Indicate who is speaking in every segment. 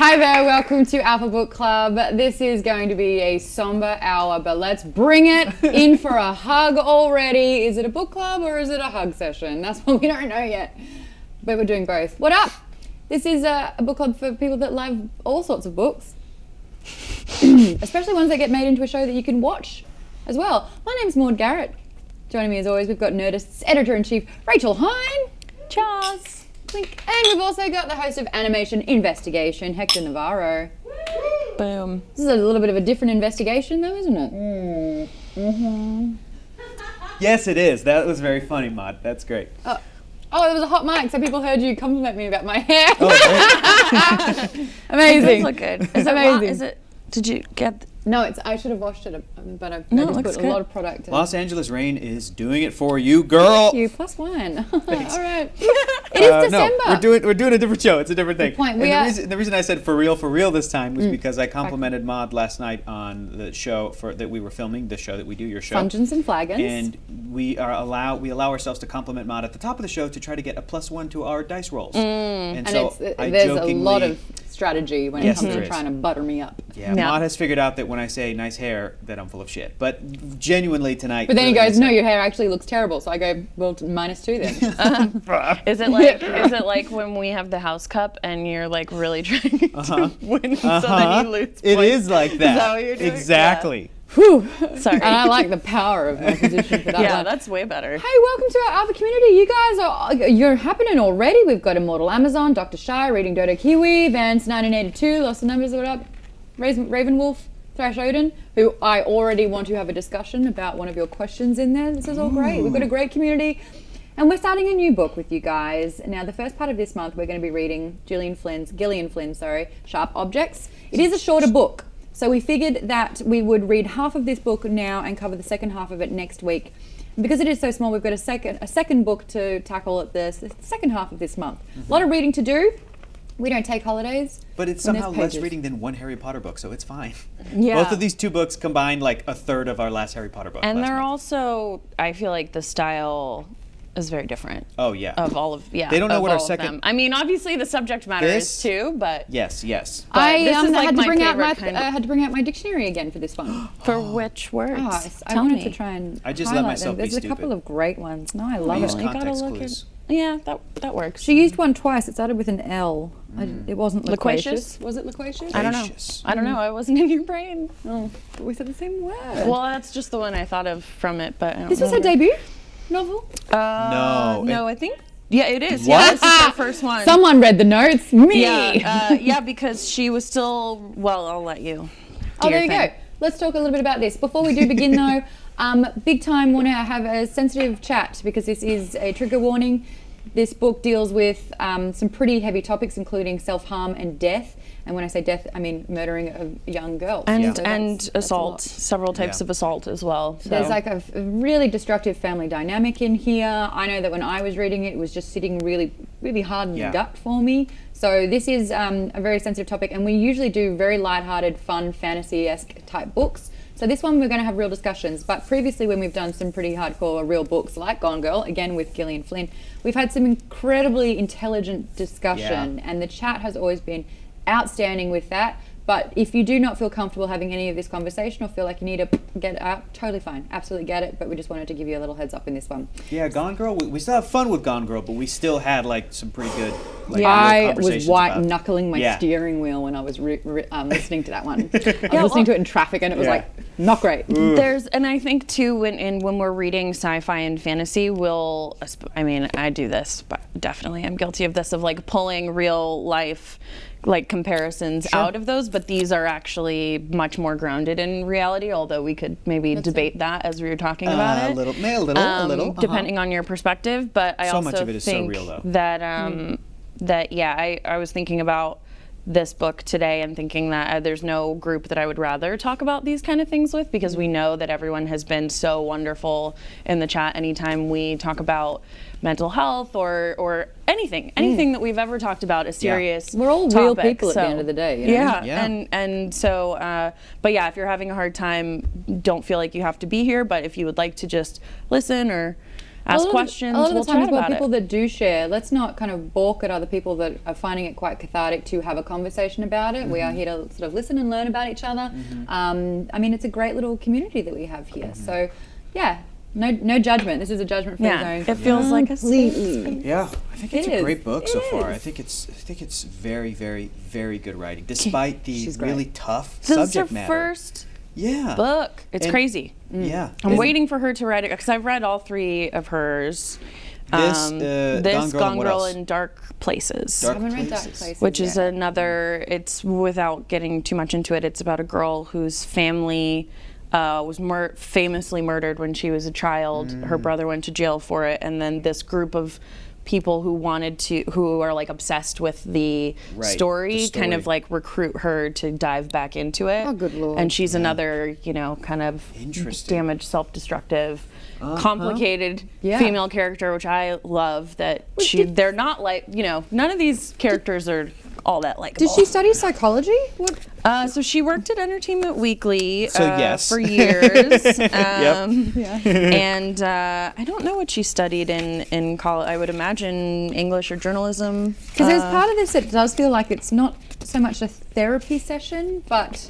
Speaker 1: Hi there, welcome to Alpha Book Club. This is going to be a somber hour, but let's bring it in for a hug already. Is it a book club or is it a hug session? That's what we don't know yet, but we're doing both. What up? This is a book club for people that love all sorts of books, especially ones that get made into a show that you can watch as well. My name's Maude Garrett. Joining me as always, we've got Nerdist's editor-in-chief, Rachel Heine.
Speaker 2: Charles.
Speaker 1: And we've also got the host of Animation Investigation, Hector Navarro.
Speaker 2: Boom.
Speaker 1: This is a little bit of a different investigation though, isn't it? Mm-hmm.
Speaker 3: Yes, it is. That was very funny, Maude. That's great.
Speaker 1: Oh, it was a hot mic, so people heard you compliment me about my hair.
Speaker 3: Oh, great.
Speaker 1: Amazing.
Speaker 2: It does look good. Is it
Speaker 1: amazing.
Speaker 2: Is it? Did you get?
Speaker 1: No, I should have washed it, but I
Speaker 2: No, it
Speaker 1: just
Speaker 2: looks
Speaker 1: put
Speaker 2: good.
Speaker 1: a lot of product in.
Speaker 3: Los Angeles rain is doing it for you, girl.
Speaker 1: Thank you, +1. All right. It is December.
Speaker 3: No, we're doing a different show. It's a different thing.
Speaker 1: Good point.
Speaker 3: And the reason I said for real this time was because I complimented Maude last night on the show that we were filming, the show that we do, your show.
Speaker 1: Fungens and Flagons.
Speaker 3: And we allow ourselves to compliment Maude at the top of the show to try to get a +1 to our dice rolls. And so
Speaker 1: there's a lot of strategy when it comes to trying to butter me up.
Speaker 3: Yeah, Maude has figured out that when I say nice hair, that I'm full of shit. But genuinely tonight.
Speaker 1: But then he
Speaker 3: really
Speaker 1: goes, no, your hair actually looks terrible. So I go, well, -2 then.
Speaker 2: Is it like when we have the house cup and you're like really trying to win so that you lose points?
Speaker 3: It is like that.
Speaker 2: Is that what you're doing?
Speaker 3: Exactly.
Speaker 2: Yeah.
Speaker 1: Whew.
Speaker 2: Sorry.
Speaker 1: And I like the power of my position for that
Speaker 2: Yeah,
Speaker 1: one.
Speaker 2: that's way better.
Speaker 1: Hey, welcome to our Alpha community. You guys you're happening already. We've got Immortal Amazon, Dr. Shy, Reading Dodo Kiwi, Vance 1982, Lost the Numbers, what up? Ravenwolf, Thrash Odin, who I already want to have a discussion about one of your questions in there. This is all great. We've got a great community. And we're starting a new book with you guys. Now, the first part of this month, we're going to be reading Gillian Flynn's, Sharp Objects. It is a shorter book. So we figured that we would read half of this book now and cover the second half of it next week. And because it is so small, we've got a second book to tackle at the second half of this month. A lot of reading to do. We don't take holidays.
Speaker 3: But it's somehow less reading than one Harry Potter book, so it's fine.
Speaker 2: Yeah.
Speaker 3: Both of these two books combine like a third of our last Harry Potter book.
Speaker 2: And they're also, I feel like the style is very different.
Speaker 3: Oh yeah.
Speaker 2: Of all of
Speaker 3: They don't know what our second.
Speaker 2: I mean, obviously the subject matter is too, but
Speaker 3: Yes.
Speaker 1: I
Speaker 2: this is like
Speaker 1: had to
Speaker 2: my
Speaker 1: bring out
Speaker 2: favorite
Speaker 1: had to bring out my dictionary again for this one.
Speaker 2: for which words?
Speaker 1: I
Speaker 2: Tell
Speaker 1: wanted
Speaker 2: me.
Speaker 1: to try and
Speaker 3: I just let
Speaker 1: highlight
Speaker 3: myself
Speaker 1: them.
Speaker 3: be
Speaker 1: There's a couple
Speaker 3: stupid.
Speaker 1: of great ones. No, I
Speaker 3: We
Speaker 1: love
Speaker 3: use
Speaker 1: it.
Speaker 2: You gotta
Speaker 3: context
Speaker 2: look
Speaker 3: clues.
Speaker 2: Yeah, that works.
Speaker 1: She used one twice. It started with an L. It wasn't
Speaker 2: Loquacious?
Speaker 1: loquacious. Was it loquacious?
Speaker 2: I don't know.
Speaker 3: Gracious.
Speaker 2: I don't know. I wasn't in your brain.
Speaker 1: Oh, but we said the same word.
Speaker 2: Well, that's just the one I thought of from it, but I don't
Speaker 1: This was her
Speaker 2: remember.
Speaker 1: debut novel?
Speaker 2: No, I think. Yeah, it is.
Speaker 3: What?
Speaker 2: Yeah, this is her first one.
Speaker 1: Someone read the notes. Me.
Speaker 2: Yeah, because she was still. Well, I'll let you.
Speaker 1: Oh, there you go. Let's talk a little bit about this. Before we do begin, though, big time want to have a sensitive chat because this is a trigger warning. This book deals with some pretty heavy topics, including self-harm and death. And when I say death, I mean murdering of young girls.
Speaker 2: And
Speaker 1: So
Speaker 2: and
Speaker 1: that's a
Speaker 2: assault,
Speaker 1: lot.
Speaker 2: several types of assault as well. So.
Speaker 1: There's like a really destructive family dynamic in here. I know that when I was reading it, it was just sitting really, really hard in the gut for me. So this is a very sensitive topic, and we usually do very lighthearted, fun, fantasy-esque type books. So this one we're going to have real discussions, but previously when we've done some pretty hardcore real books like Gone Girl, again with Gillian Flynn, we've had some incredibly intelligent discussion, and the chat has always been outstanding with that. But if you do not feel comfortable having any of this conversation or feel like you need to get out, totally fine, absolutely get it, but we just wanted to give you a little heads up in this one.
Speaker 3: Yeah, Gone Girl, we still have fun with Gone Girl, but we still had like some pretty good real
Speaker 1: I was
Speaker 3: conversations
Speaker 1: white
Speaker 3: about-
Speaker 1: knuckling my steering wheel when I was listening to that one. I was listening to it in traffic and it was like, not great.
Speaker 2: There's, and I think too, when we're reading sci-fi and fantasy, I mean, I do this, but definitely I'm guilty of this, of like pulling real life like comparisons out of those, but these are actually much more grounded in reality, although we could maybe debate that as we were talking about it.
Speaker 3: A little.
Speaker 2: Depending on your perspective, but I
Speaker 3: So
Speaker 2: also
Speaker 3: much of it is so
Speaker 2: think
Speaker 3: real, though.
Speaker 2: that I was thinking about this book today and thinking that there's no group that I would rather talk about these kind of things with, because we know that everyone has been so wonderful in the chat anytime we talk about mental health or anything that we've ever talked about, a serious
Speaker 1: We're all real people at the end of the day. You know?
Speaker 2: And so, but yeah, if you're having a hard time, don't feel like you have to be here, but if you would like to just listen or ask questions.
Speaker 1: A lot of
Speaker 2: we'll
Speaker 1: the time
Speaker 2: chat
Speaker 1: as well,
Speaker 2: about
Speaker 1: people
Speaker 2: it.
Speaker 1: that do share, let's not kind of balk at other people that are finding it quite cathartic to have a conversation about it. We are here to sort of listen and learn about each other. I mean, it's a great little community that we have here. So, yeah, no judgment. This is a judgment-free zone.
Speaker 2: It feels like a
Speaker 1: completely.
Speaker 3: Yeah, I think it's a great book so
Speaker 1: It
Speaker 3: far.
Speaker 1: is.
Speaker 3: I think it's very, very, very good writing, despite the
Speaker 1: She's great.
Speaker 3: really tough
Speaker 2: This is her
Speaker 3: subject matter.
Speaker 2: first
Speaker 3: Yeah.
Speaker 2: book. It's
Speaker 3: And-
Speaker 2: crazy.
Speaker 3: Yeah.
Speaker 2: I'm waiting for her to write it because I've read all 3 of hers.
Speaker 3: This,
Speaker 2: Gone
Speaker 3: what
Speaker 2: Girl
Speaker 3: else?
Speaker 2: in Dark Places.
Speaker 1: I haven't read Dark Places
Speaker 2: Which is
Speaker 1: yet.
Speaker 2: another, it's without getting too much into it, it's about a girl whose family was famously murdered when she was a child. Her brother went to jail for it, and then this group of people who are like obsessed with the story kind of like recruit her to dive back into it.
Speaker 1: Oh, good Lord.
Speaker 2: And she's another, kind of
Speaker 3: Interesting.
Speaker 2: damaged, self-destructive, complicated female character, which I love. That they're not like, none of these characters are all that likable.
Speaker 1: Did she study psychology? What?
Speaker 2: So she worked at Entertainment Weekly
Speaker 3: yes.
Speaker 2: for years.
Speaker 1: Yeah.
Speaker 2: And I don't know what she studied in college. I would imagine English or journalism.
Speaker 1: Because there's part of this that does feel like it's not so much a therapy session, but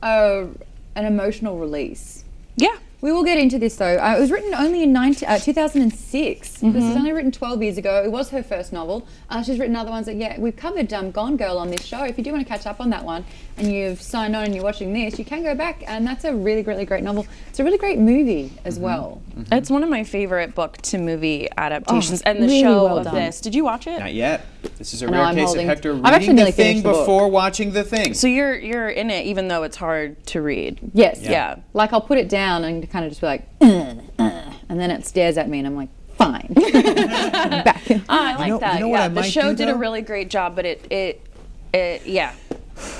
Speaker 1: an emotional release.
Speaker 2: Yeah.
Speaker 1: We will get into this though. It was written only in 2006. This is only written 12 years ago. It was her first novel. She's written other ones that, we've covered Gone Girl on this show. If you do want to catch up on that one and you've signed on and you're watching this, you can go back, and that's a really, really great novel. It's a really great movie as well.
Speaker 2: It's one of my favorite book to movie adaptations. And the
Speaker 1: really
Speaker 2: show
Speaker 1: well
Speaker 2: of
Speaker 1: done.
Speaker 2: this. Did you watch it?
Speaker 3: Not yet. This is a
Speaker 1: know,
Speaker 3: rare
Speaker 1: I'm
Speaker 3: case
Speaker 1: holding-
Speaker 3: of Hector
Speaker 1: I've actually
Speaker 3: reading the
Speaker 1: nearly
Speaker 3: thing
Speaker 1: finished the book.
Speaker 3: before watching the thing.
Speaker 2: So you're in it even though it's hard to read.
Speaker 1: Yes.
Speaker 2: Yeah.
Speaker 1: Like I'll put it down and kind of just be like, and then it stares at me and I'm like, fine. Back.
Speaker 2: I like that.
Speaker 3: you know what I
Speaker 2: The
Speaker 3: might
Speaker 2: show
Speaker 3: do,
Speaker 2: did a
Speaker 3: though?
Speaker 2: really great job, but it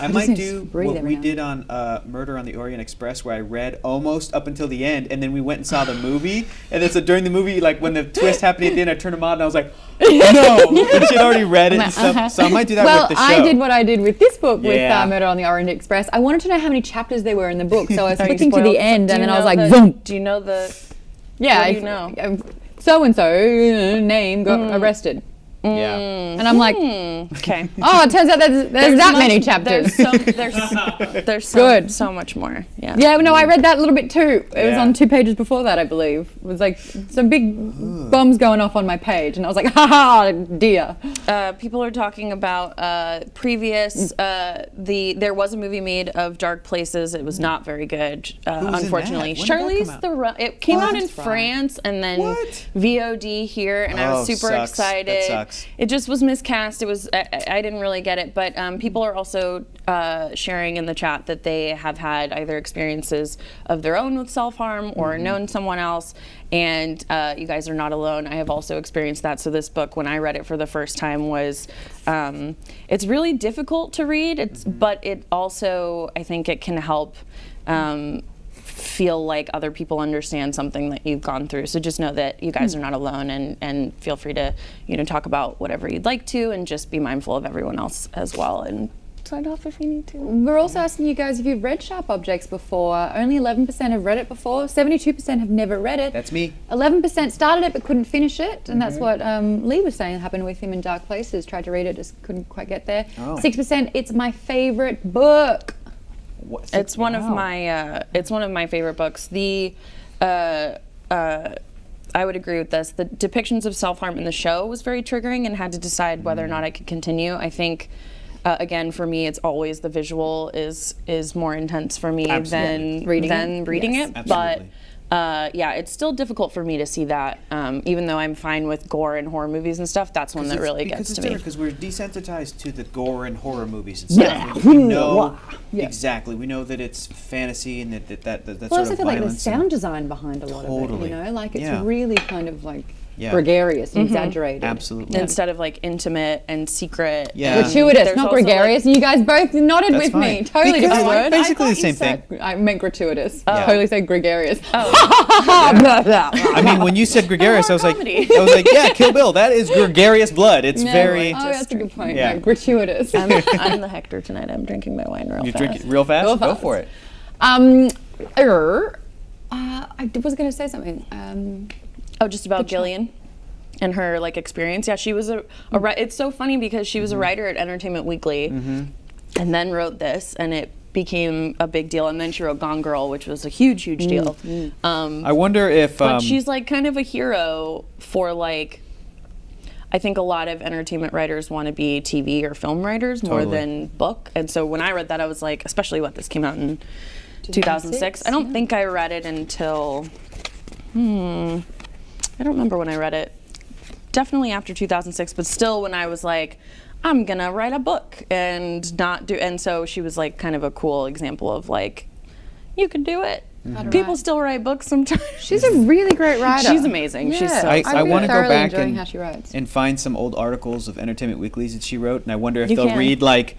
Speaker 3: I
Speaker 1: just
Speaker 3: might
Speaker 1: need to
Speaker 3: do
Speaker 1: breathe
Speaker 3: what
Speaker 1: every
Speaker 3: we
Speaker 1: now
Speaker 3: did on Murder on the Orient Express, where I read almost up until the end, and then we went and saw the movie. And then so during the movie, like when the twist happened at the end, I turned them on and I was like, no! And she'd already read it and stuff. So I might do that
Speaker 1: Well,
Speaker 3: with the show.
Speaker 1: I did what I did with this book with
Speaker 3: Yeah.
Speaker 1: Murder on the Orient Express. I wanted to know how many chapters there were in the book, so I was
Speaker 2: Are you
Speaker 1: flicking to
Speaker 2: spoiled?
Speaker 1: the end,
Speaker 2: Do
Speaker 1: and
Speaker 2: you
Speaker 1: then I was
Speaker 2: know
Speaker 1: like,
Speaker 2: the-
Speaker 1: boom.
Speaker 2: Do you know the?
Speaker 1: Yeah,
Speaker 2: What do you know?
Speaker 1: So and so name got arrested,
Speaker 3: Yeah.
Speaker 1: and I'm like,
Speaker 2: Okay.
Speaker 1: oh, it turns out there's that many chapters.
Speaker 2: There's
Speaker 1: Good.
Speaker 2: so much more. Yeah.
Speaker 1: Yeah, no, I read that a little bit too. It was
Speaker 3: Yeah.
Speaker 1: on 2 pages before that, I believe. It was like some big bombs going off on my page, and I was like, ha ha, dear.
Speaker 2: People are talking about previous. There was a movie made of Dark Places. It was not very good,
Speaker 3: in that?
Speaker 2: unfortunately.
Speaker 3: When did that
Speaker 2: Charlize
Speaker 3: come out?
Speaker 2: Theron. It came out in
Speaker 1: That's right.
Speaker 2: France and then
Speaker 3: What?
Speaker 2: VOD here, and I was
Speaker 3: Oh,
Speaker 2: super
Speaker 3: sucks.
Speaker 2: excited.
Speaker 3: That sucks.
Speaker 2: It just was miscast. It was. I didn't really get it, but people are also sharing in the chat that they have had either experiences of their own with self-harm or known someone else, and you guys are not alone. I have also experienced that. So this book, when I read it for the first time, was it's really difficult to read. But it also, I think, it can help. Feel like other people understand something that you've gone through. So just know that you guys are not alone, and feel free to talk about whatever you'd like to, and just be mindful of everyone else as well, and sign off if you need to.
Speaker 1: We're also asking you guys if you've read Sharp Objects before. Only 11% have read it before. 72% have never read it.
Speaker 3: That's me.
Speaker 1: 11% started it but couldn't finish it, and that's what Lee was saying happened with him in Dark Places. Tried to read it, just couldn't quite get there.
Speaker 3: Oh.
Speaker 1: 6%, it's my favorite book.
Speaker 2: It's one of my favorite books. I would agree with this. The depictions of self-harm in the show was very triggering, and had to decide whether or not I could continue. I think, again, for me, it's always the visual is more intense for me than reading
Speaker 1: Yes.
Speaker 2: it.
Speaker 3: Absolutely.
Speaker 2: But it's still difficult for me to see that. Even though I'm fine with gore and horror movies and stuff, that's one that really gets to me.
Speaker 3: Because we're desensitized to the gore and horror movies and stuff. We know exactly. We know that it's fantasy and that
Speaker 1: Well, I
Speaker 3: sort
Speaker 1: also
Speaker 3: of
Speaker 1: feel like the
Speaker 3: violence.
Speaker 1: sound design behind a lot of it,
Speaker 3: Totally.
Speaker 1: like it's
Speaker 3: Yeah.
Speaker 1: really kind of like
Speaker 3: Yeah.
Speaker 1: gregarious and exaggerated.
Speaker 3: Absolutely.
Speaker 2: Instead of like intimate and secret.
Speaker 3: Yeah.
Speaker 1: Gratuitous,
Speaker 2: There's
Speaker 1: not
Speaker 2: also, like-
Speaker 1: gregarious. And you guys both nodded
Speaker 3: That's
Speaker 1: with me.
Speaker 3: fine.
Speaker 1: Totally
Speaker 3: Because
Speaker 1: different
Speaker 3: it's
Speaker 1: word.
Speaker 3: basically
Speaker 1: I
Speaker 3: the
Speaker 1: thought
Speaker 3: same
Speaker 1: you said-
Speaker 3: thing.
Speaker 1: I meant gratuitous.
Speaker 3: Yeah.
Speaker 1: Totally said gregarious.
Speaker 3: I mean, when you said gregarious, I was like,
Speaker 2: comedy.
Speaker 3: yeah, Kill Bill. That is gregarious blood. It's very.
Speaker 1: Oh, that's a good point.
Speaker 3: Yeah.
Speaker 1: Yeah, gratuitous.
Speaker 2: I'm the Hector tonight. I'm drinking my wine real
Speaker 3: You
Speaker 2: fast.
Speaker 3: drink it real fast.
Speaker 1: Real
Speaker 3: Go
Speaker 1: fast.
Speaker 3: for it.
Speaker 1: I was going to say something.
Speaker 2: Oh, just about Gillian and her like experience. Yeah, she was it's so funny because she was a writer at Entertainment Weekly, and then wrote this, and it became a big deal. And then she wrote Gone Girl, which was a huge deal.
Speaker 3: I wonder if.
Speaker 2: But she's like kind of a hero for like. I think a lot of entertainment writers want to be TV or film writers more than book. And so when I read that, I was like, especially this came out in 2006. I don't think I read it until, I don't remember when I read it. Definitely after 2006, but still when I was like, I'm gonna write a book and not do, and so she was like kind of a cool example of like, you can do it. People still write books sometimes.
Speaker 1: She's a really great writer.
Speaker 2: She's amazing.
Speaker 1: Yeah.
Speaker 2: She's so
Speaker 3: I want to go back
Speaker 1: how she writes.
Speaker 3: and find some old articles of Entertainment Weeklies that she wrote, and I wonder if
Speaker 2: You
Speaker 3: they'll
Speaker 2: can.
Speaker 3: read like,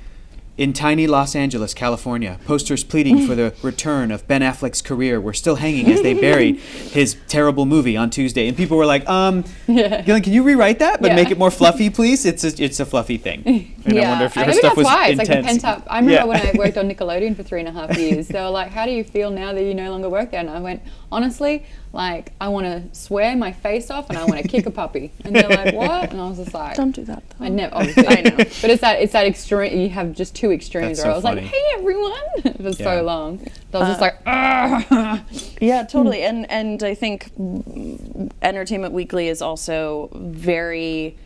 Speaker 3: in tiny Los Angeles, California, posters pleading for the return of Ben Affleck's career were still hanging as they buried his terrible movie on Tuesday. And people were like, Gillian, can you rewrite that, but make it more fluffy, please? It's a fluffy thing. And I wonder if her
Speaker 1: maybe
Speaker 3: stuff
Speaker 1: that's
Speaker 3: was
Speaker 1: why. It's
Speaker 3: intense.
Speaker 1: like a pent up. I remember when I worked on Nickelodeon for 3.5 years. They were like, "How do you feel now that you no longer work there?" And I went, honestly, like I want to swear my face off and I want to kick a puppy. And they're like, "What?" And I was just like,
Speaker 2: Don't do that though.
Speaker 1: I never, obviously.
Speaker 2: I know.
Speaker 1: But it's that extreme. You have just two extremes.
Speaker 3: That's
Speaker 1: Where
Speaker 3: so
Speaker 1: I was
Speaker 3: funny.
Speaker 1: like, "Hey everyone," for
Speaker 3: Yeah.
Speaker 1: so long. I was just like, "Ah."
Speaker 2: Yeah, totally. And I think Entertainment Weekly is also very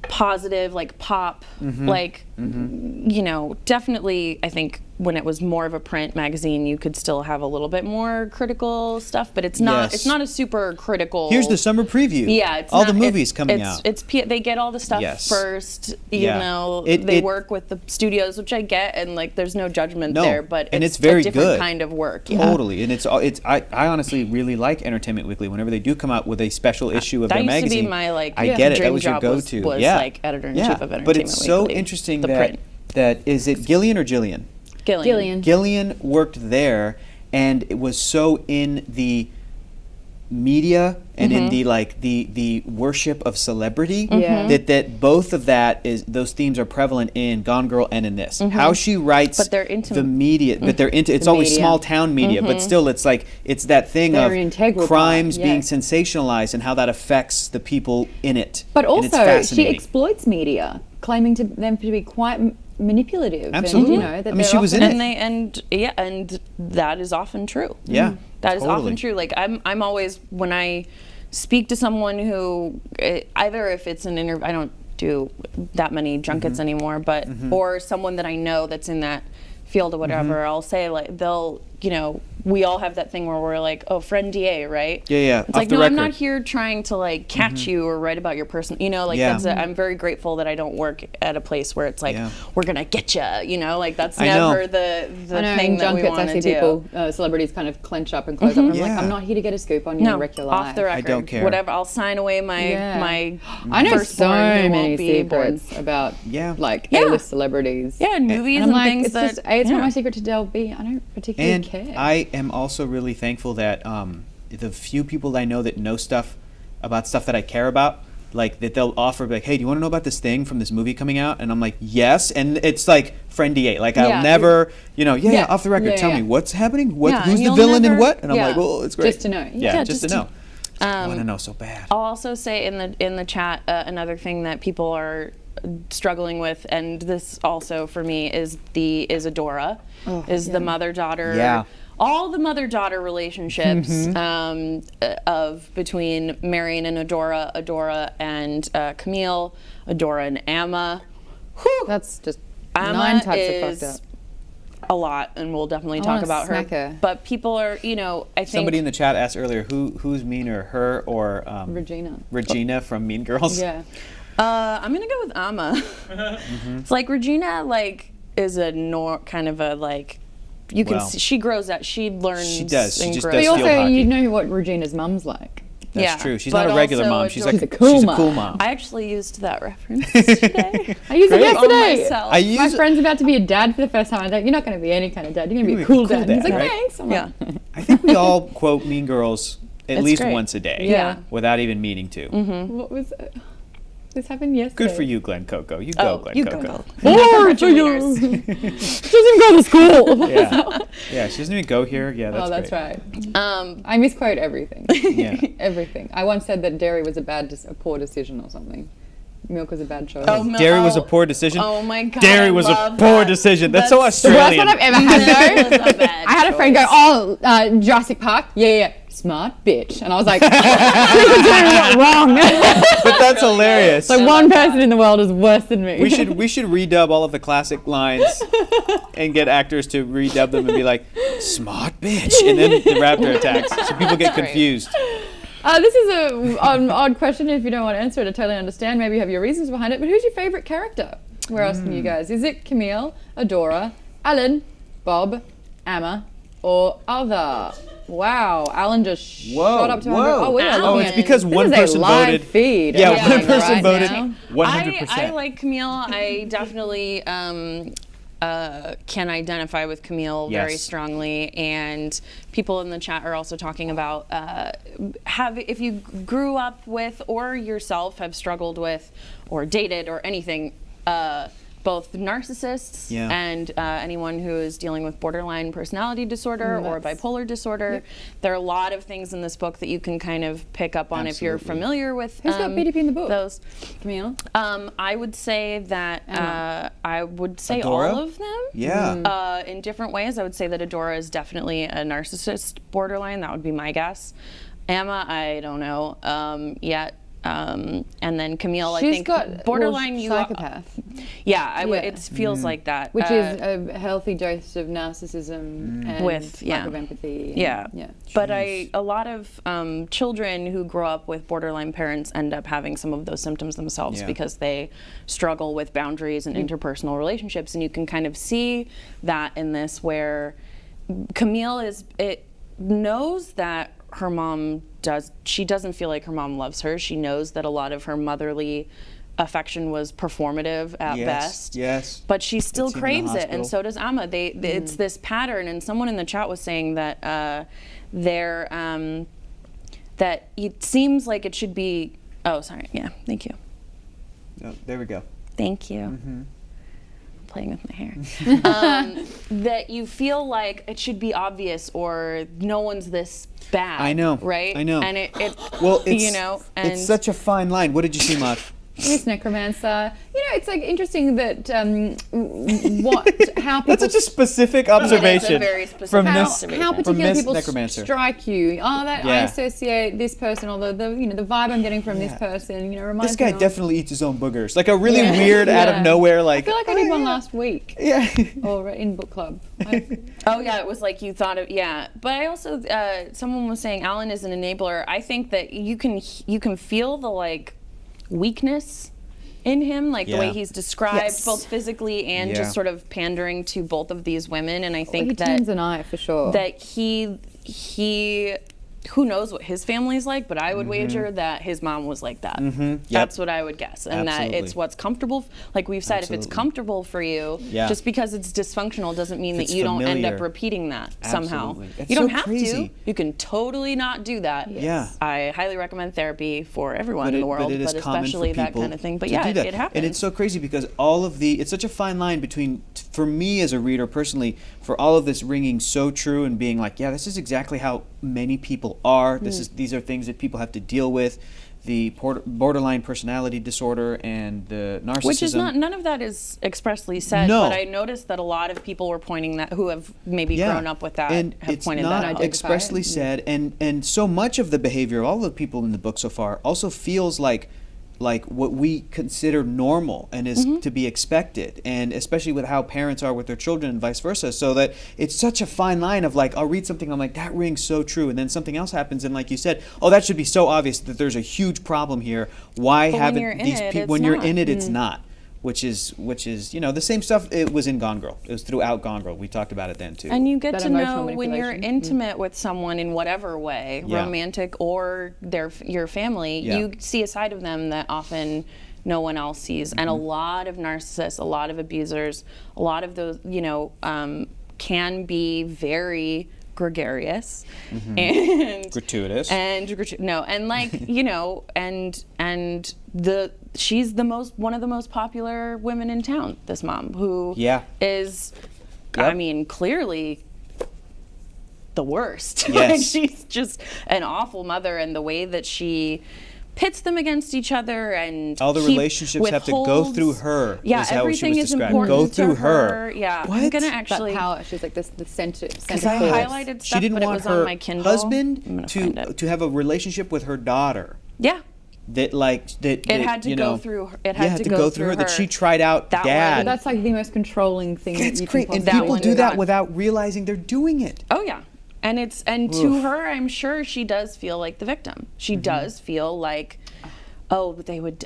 Speaker 2: positive, like pop, like, you know, definitely I think when it was more of a print magazine, you could still have a little bit more critical stuff, but it's not,
Speaker 3: Yes.
Speaker 2: it's not a super critical.
Speaker 3: Here's the summer preview.
Speaker 2: Yeah, it's
Speaker 3: all
Speaker 2: not,
Speaker 3: the movies coming
Speaker 2: it's,
Speaker 3: out.
Speaker 2: They get all the stuff
Speaker 3: Yes.
Speaker 2: first, you
Speaker 3: Yeah.
Speaker 2: know,
Speaker 3: It-
Speaker 2: they
Speaker 3: it-
Speaker 2: work with the studios, which I get, and like there's no judgment
Speaker 3: No,
Speaker 2: there, but
Speaker 3: and
Speaker 2: it's
Speaker 3: it's very
Speaker 2: a different
Speaker 3: good.
Speaker 2: kind of work. Yeah.
Speaker 3: Totally, and I honestly really like Entertainment Weekly. Whenever they do come out with a special issue of
Speaker 2: That
Speaker 3: their
Speaker 2: used
Speaker 3: magazine,
Speaker 2: to be my like
Speaker 3: I get it. That
Speaker 2: dream
Speaker 3: was your
Speaker 2: job
Speaker 3: go-to.
Speaker 2: was
Speaker 3: yeah,
Speaker 2: like editor-in-chief
Speaker 3: yeah.
Speaker 2: of Entertainment
Speaker 3: But it's so
Speaker 2: Weekly,
Speaker 3: interesting
Speaker 2: the
Speaker 3: that
Speaker 2: print.
Speaker 3: that is it Gillian or Jillian?
Speaker 2: Gillian.
Speaker 3: Gillian worked there, and it was so in the media and in the like the worship of celebrity
Speaker 1: Yeah.
Speaker 3: that both of that is those themes are prevalent in Gone Girl and in this. How she writes
Speaker 2: But they're intimate.
Speaker 3: the media, but they're into it's always
Speaker 1: media.
Speaker 3: small town media, but still it's like it's that thing
Speaker 1: Very
Speaker 3: of
Speaker 1: integral
Speaker 3: crimes
Speaker 1: part,
Speaker 3: being
Speaker 1: yeah.
Speaker 3: sensationalized and how that affects the people in it.
Speaker 1: But
Speaker 3: And it's
Speaker 1: also, she
Speaker 3: fascinating.
Speaker 1: exploits media, claiming to them to be quite manipulative.
Speaker 3: Absolutely.
Speaker 1: And, you know, that
Speaker 3: I mean,
Speaker 1: they're
Speaker 3: she was
Speaker 1: often-
Speaker 3: in
Speaker 2: And and that is often true.
Speaker 3: Yeah,
Speaker 2: That is
Speaker 3: totally.
Speaker 2: often true. Like I'm always, when I speak to someone who either if it's an interview, I don't do that many junkets anymore, but or someone that I know that's in that field or whatever, I'll say like they'll, you know, we all have that thing where we're like, oh, friend DA, right?
Speaker 3: Yeah, yeah,
Speaker 2: It's
Speaker 3: off
Speaker 2: like,
Speaker 3: the
Speaker 2: no, I'm
Speaker 3: record.
Speaker 2: not here trying to like catch you or write about your person, you know, like
Speaker 3: Yeah.
Speaker 2: I'm very grateful that I don't work at a place where it's like,
Speaker 3: Yeah.
Speaker 2: we're gonna get you know, like that's
Speaker 3: I know.
Speaker 2: never the
Speaker 1: I know
Speaker 2: thing
Speaker 1: in
Speaker 2: that we
Speaker 1: junkets,
Speaker 2: want
Speaker 1: I
Speaker 2: to
Speaker 1: see
Speaker 2: do.
Speaker 1: people, celebrities kind of clench up and close up. And I'm like,
Speaker 3: Yeah.
Speaker 1: I'm not here to get a scoop on you and wreck your life.
Speaker 2: off the record.
Speaker 3: don't care.
Speaker 2: Whatever, I'll sign away my
Speaker 1: Yeah.
Speaker 2: my.
Speaker 1: I know so
Speaker 2: firstborn who
Speaker 1: many
Speaker 2: won't be born.
Speaker 1: secrets about
Speaker 3: Yeah.
Speaker 1: like
Speaker 2: Yeah.
Speaker 1: A-list celebrities.
Speaker 2: Yeah, and movies
Speaker 1: And I'm
Speaker 2: and
Speaker 1: like,
Speaker 2: things
Speaker 1: it's
Speaker 2: that.
Speaker 1: just it's not
Speaker 2: yeah.
Speaker 1: my secret to Del B. I don't particularly
Speaker 3: And
Speaker 1: care.
Speaker 3: I am also really thankful that the few people I know that know stuff about stuff that I care about, like that they'll offer like, hey, do you want to know about this thing from this movie coming out? And I'm like, yes. And it's like friend DA. Like I'll
Speaker 1: Yeah.
Speaker 3: never, you know, yeah, off the record,
Speaker 1: Yeah,
Speaker 3: tell
Speaker 1: yeah.
Speaker 3: me what's happening, what,
Speaker 2: Yeah,
Speaker 3: who's
Speaker 2: and
Speaker 3: the
Speaker 2: you'll
Speaker 3: villain and
Speaker 2: never-
Speaker 3: what? And I'm
Speaker 2: yeah.
Speaker 3: like, well, it's great.
Speaker 1: Just to know.
Speaker 3: Yeah,
Speaker 2: Yeah,
Speaker 3: just to
Speaker 2: just
Speaker 3: know. I want to know so bad.
Speaker 2: I'll also say in the chat another thing that people are struggling with, and this also for me is Adora, is the mother-daughter.
Speaker 3: Yeah.
Speaker 2: All the mother-daughter relationships of between Marion and Adora and Camille, Adora and Amma. Whew.
Speaker 1: That's just
Speaker 2: Amma
Speaker 1: 9 types
Speaker 2: is
Speaker 1: of fucked up.
Speaker 2: a lot, and we'll definitely
Speaker 1: I
Speaker 2: talk
Speaker 1: wanna
Speaker 2: about
Speaker 1: smack her.
Speaker 2: But people are, you know, I think
Speaker 3: Somebody in the chat asked earlier, who's meaner, her or
Speaker 1: Regina.
Speaker 3: Regina from Mean Girls?
Speaker 1: Yeah.
Speaker 2: I'm gonna go with Amma. It's like Regina, like is a kind of a like you can
Speaker 3: Well,
Speaker 2: see, she grows up, she learns.
Speaker 3: she does. She
Speaker 2: and
Speaker 3: just
Speaker 2: grows.
Speaker 1: But
Speaker 3: does
Speaker 1: also,
Speaker 3: field hockey.
Speaker 1: you know what Regina's mum's like.
Speaker 3: That's
Speaker 2: Yeah,
Speaker 3: true. She's
Speaker 2: but
Speaker 3: not a regular
Speaker 2: also
Speaker 3: mom. She's
Speaker 2: Adora-
Speaker 3: like
Speaker 1: She's a cool
Speaker 3: she's a
Speaker 1: mom.
Speaker 3: cool mom.
Speaker 2: I actually used that reference today.
Speaker 1: I used it
Speaker 3: Great.
Speaker 2: on
Speaker 1: yesterday.
Speaker 2: myself.
Speaker 3: I
Speaker 1: My
Speaker 3: use
Speaker 1: friend's about to be a dad for the first time. I thought, you're not going to be any kind of dad. You're going to be a
Speaker 3: You're
Speaker 1: cool
Speaker 3: gonna
Speaker 1: dad.
Speaker 3: be a
Speaker 1: And he's
Speaker 3: cool
Speaker 1: like,
Speaker 3: dad,
Speaker 1: thanks. I'm
Speaker 2: yeah.
Speaker 1: like,
Speaker 3: I think we all quote Mean Girls at
Speaker 2: It's
Speaker 3: least
Speaker 2: great.
Speaker 3: once a day.
Speaker 1: Yeah.
Speaker 3: Without even meaning to.
Speaker 1: What was it? This happened yesterday.
Speaker 3: Good for you, Glenn Coco. You go, Glenn
Speaker 2: you
Speaker 3: Coco.
Speaker 1: Or for you. She doesn't go to school.
Speaker 3: Yeah, she doesn't even go here. Yeah, that's
Speaker 1: that's
Speaker 3: great.
Speaker 1: right. I misquote everything.
Speaker 3: Yeah.
Speaker 1: Everything. I once said that dairy was a poor decision or something. Milk was a bad choice.
Speaker 3: Dairy was a poor decision.
Speaker 2: Oh my god.
Speaker 3: Dairy was a poor decision. That's so
Speaker 1: The
Speaker 3: Australian.
Speaker 1: worst one I've ever had though. I had a friend go, Jurassic Park? Yeah. Smart bitch. And I was like, she's doing it wrong.
Speaker 3: But that's hilarious.
Speaker 1: So one person in the world is worse than me.
Speaker 3: We should redub all of the classic lines and get actors to redub them and be like, smart bitch. And then the raptor attacks. So people get confused.
Speaker 1: This is an odd question. If you don't want to answer it, I totally understand. Maybe you have your reasons behind it. But who's your favorite character? We're asking you guys. Is it Camille, Adora, Alan, Bob, Amma, or other? Wow, Alan just shot up to 100. Oh, we are looking
Speaker 3: it's
Speaker 1: at
Speaker 3: because one
Speaker 1: this is
Speaker 3: person
Speaker 1: a live
Speaker 3: voted.
Speaker 1: feed.
Speaker 3: Yeah,
Speaker 1: We're
Speaker 3: one
Speaker 1: doing
Speaker 3: person
Speaker 1: right
Speaker 3: voted
Speaker 1: now.
Speaker 3: 100%.
Speaker 2: I like Camille. I definitely can identify with Camille very
Speaker 3: Yes.
Speaker 2: strongly, and people in the chat are also talking about if you grew up with or yourself have struggled with or dated or anything, both narcissists
Speaker 3: Yeah.
Speaker 2: and anyone who is dealing with borderline personality disorder or bipolar disorder.
Speaker 1: Yep.
Speaker 2: There are a lot of things in this book that you can kind of pick up on if you're
Speaker 3: Absolutely.
Speaker 2: familiar with
Speaker 1: Who's got PDP in the book?
Speaker 2: those.
Speaker 1: Camille?
Speaker 2: I would say that I would say
Speaker 3: Adora?
Speaker 2: all of them.
Speaker 3: Yeah.
Speaker 2: In different ways. I would say that Adora is definitely a narcissist borderline. That would be my guess. Amma, I don't know yet. And then Camille, I
Speaker 1: She's
Speaker 2: think
Speaker 1: got
Speaker 2: borderline.
Speaker 1: psychopath,
Speaker 2: It feels like that.
Speaker 1: which is a healthy dose of narcissism and
Speaker 2: With,
Speaker 1: lack of empathy. And,
Speaker 2: Yeah.
Speaker 1: yeah.
Speaker 2: But a lot of children who grow up with borderline parents end up having some of those symptoms themselves
Speaker 3: Yeah.
Speaker 2: because they struggle with boundaries and interpersonal relationships. And you can kind of see that in this where Camille knows that her mom she doesn't feel like her mom loves her. She knows that a lot of her motherly affection was performative at best.
Speaker 3: Yes.
Speaker 2: But she still
Speaker 3: It's in the
Speaker 2: craves it, and
Speaker 3: hospital.
Speaker 2: so does Amma. It's this pattern, and someone in the chat was saying that that it seems like it should be. Oh, sorry. Yeah, thank you.
Speaker 3: Oh, there we go.
Speaker 2: Thank you. Playing with my hair. That you feel like it should be obvious, or no one's this bad.
Speaker 3: I know.
Speaker 2: Right?
Speaker 3: I know.
Speaker 2: And it
Speaker 3: Well, it's,
Speaker 2: you know, and
Speaker 3: it's such a fine line. What did you see, Maude?
Speaker 1: Miss Necromancer. You know, it's like interesting that how people
Speaker 3: That's such a specific observation
Speaker 2: very specific
Speaker 3: from
Speaker 1: how,
Speaker 3: Miss
Speaker 1: how
Speaker 3: from
Speaker 1: particular
Speaker 3: Miss
Speaker 1: people
Speaker 3: Necromancer.
Speaker 1: strike you. Oh, that I
Speaker 3: Yeah.
Speaker 1: associate this person, or the the vibe I'm getting from this person. You know, reminds
Speaker 3: This guy
Speaker 1: me of,
Speaker 3: definitely eats his own boogers. Like a really
Speaker 1: Yeah.
Speaker 3: weird, out
Speaker 1: Yeah.
Speaker 3: of nowhere,
Speaker 1: I
Speaker 3: like.
Speaker 1: feel like I did one last week,
Speaker 3: Yeah.
Speaker 1: or in book club.
Speaker 2: Oh yeah, it was like you thought of But I also someone was saying Alan is an enabler. I think that you can feel the like weakness in him, like the way
Speaker 3: Yeah.
Speaker 2: he's described,
Speaker 1: Yes.
Speaker 2: both physically and
Speaker 3: Yeah.
Speaker 2: just sort of pandering to both of these women. And I think
Speaker 1: he
Speaker 2: that
Speaker 1: turns an eye for sure.
Speaker 2: that he who knows what his family's like, but I would wager that his mom was like that.
Speaker 3: Yep.
Speaker 2: That's what I would guess. And that
Speaker 3: Absolutely.
Speaker 2: it's what's comfortable. Like we've said, if it's
Speaker 3: Absolutely.
Speaker 2: comfortable for you,
Speaker 3: Yeah.
Speaker 2: just because it's dysfunctional doesn't mean
Speaker 3: If
Speaker 2: that
Speaker 3: it's
Speaker 2: you don't end up
Speaker 3: familiar.
Speaker 2: repeating that somehow.
Speaker 3: Absolutely. It's
Speaker 2: You don't
Speaker 3: so
Speaker 2: have
Speaker 3: crazy.
Speaker 2: to. You can totally not do that.
Speaker 3: Yeah.
Speaker 2: I highly recommend therapy for everyone in the world,
Speaker 3: it is
Speaker 2: but
Speaker 3: common for
Speaker 2: especially that
Speaker 3: people
Speaker 2: kind of thing. But
Speaker 3: to
Speaker 2: yeah,
Speaker 3: do that.
Speaker 2: it happens.
Speaker 3: And it's so crazy because it's such a fine line between, for me as a reader personally, for all of this ringing so true and being like, yeah, this is exactly how many people are. These are things that people have to deal with. The borderline personality disorder and the narcissism.
Speaker 2: Which is none of that is expressly said,
Speaker 3: No.
Speaker 2: but I noticed that a lot of people were pointing that, who have maybe grown up with that,
Speaker 3: and
Speaker 2: have
Speaker 3: it's
Speaker 2: pointed
Speaker 3: not
Speaker 2: that out.
Speaker 3: expressly said, and so much of the behavior of all the people in the book so far also feels like what we consider normal and is to be expected, and especially with how parents are with their children and vice versa, so that it's such a fine line of like, I'll read something, I'm like, that rings so true, and then something else happens, and like you said, oh, that should be so obvious that there's a huge problem here. Why
Speaker 2: But when you're
Speaker 3: haven't
Speaker 2: in
Speaker 3: these
Speaker 2: it,
Speaker 3: people,
Speaker 2: it's
Speaker 3: when you're
Speaker 2: not.
Speaker 3: in it, it's not. Which is the same stuff. It was in Gone Girl. It was throughout Gone Girl. We talked about it then too.
Speaker 2: And you get
Speaker 1: That
Speaker 2: to
Speaker 1: emotional
Speaker 2: know when you're
Speaker 1: manipulation.
Speaker 2: intimate with someone in whatever way,
Speaker 3: Yeah.
Speaker 2: romantic or your family,
Speaker 3: Yeah.
Speaker 2: you see a side of them that often no one else sees. And a lot of narcissists, a lot of abusers, a lot of those, can be very gregarious and
Speaker 3: gratuitous
Speaker 2: and like she's one of the most popular women in town, this mom, who is I mean, clearly the worst.
Speaker 3: Yes.
Speaker 2: Like, she's just an awful mother, and the way that she pits them against each other and
Speaker 3: all the relationships have to go through her.
Speaker 2: Yeah,
Speaker 3: is how
Speaker 2: everything
Speaker 3: she was
Speaker 2: is
Speaker 3: described.
Speaker 2: important
Speaker 3: Go through
Speaker 2: to her. Yeah,
Speaker 3: What?
Speaker 2: I'm gonna actually.
Speaker 1: That power. She's like the center.
Speaker 2: Because I highlighted stuff,
Speaker 3: she didn't
Speaker 2: but
Speaker 3: want
Speaker 2: it was
Speaker 3: her
Speaker 2: on my Kindle.
Speaker 3: husband to have a relationship with her daughter.
Speaker 2: Yeah.
Speaker 3: That
Speaker 2: it had to go through her. It had to
Speaker 3: go through her. That she tried out
Speaker 2: that
Speaker 3: dad.
Speaker 1: But that's like the most controlling thing.
Speaker 3: That's
Speaker 1: that you
Speaker 3: great,
Speaker 1: can
Speaker 3: and
Speaker 1: possibly
Speaker 3: people do that without realizing they're doing it.
Speaker 2: Oh yeah, and to her, I'm sure she does feel like the victim. She does feel like, they would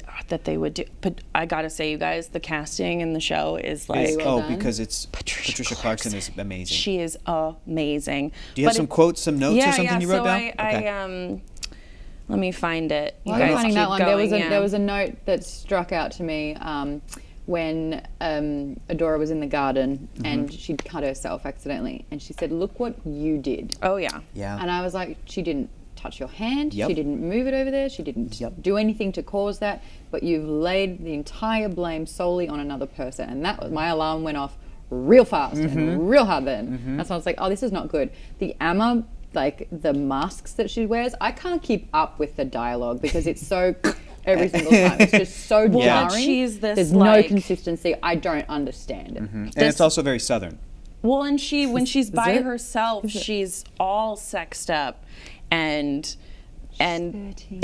Speaker 2: do. But I gotta say, you guys, the casting in the show is like
Speaker 3: because it's Patricia Clarkson is amazing.
Speaker 2: She is amazing.
Speaker 3: Do you have some quotes, some notes, or something you wrote down?
Speaker 2: I let me find it.
Speaker 1: While you're finding that one, there was a note that struck out to me when Adora was in the garden and she'd cut herself accidentally, and she said, "Look what you did."
Speaker 2: Oh yeah.
Speaker 3: Yeah.
Speaker 1: And I was like, she didn't touch your hand.
Speaker 3: Yep.
Speaker 1: She didn't move it over there. She didn't do anything to cause that. But you've laid the entire blame solely on another person, and that was my alarm went off real fast and real hard. Then that's why I was like, oh, this is not good. The Amma. Like the masks that she wears, I can't keep up with the dialogue because it's so every single time. It's just so jarring.
Speaker 2: She's this,
Speaker 1: there's no consistency. I don't understand it.
Speaker 3: And it's also very Southern.
Speaker 2: Well, and when she's by herself, she's all sexed up, and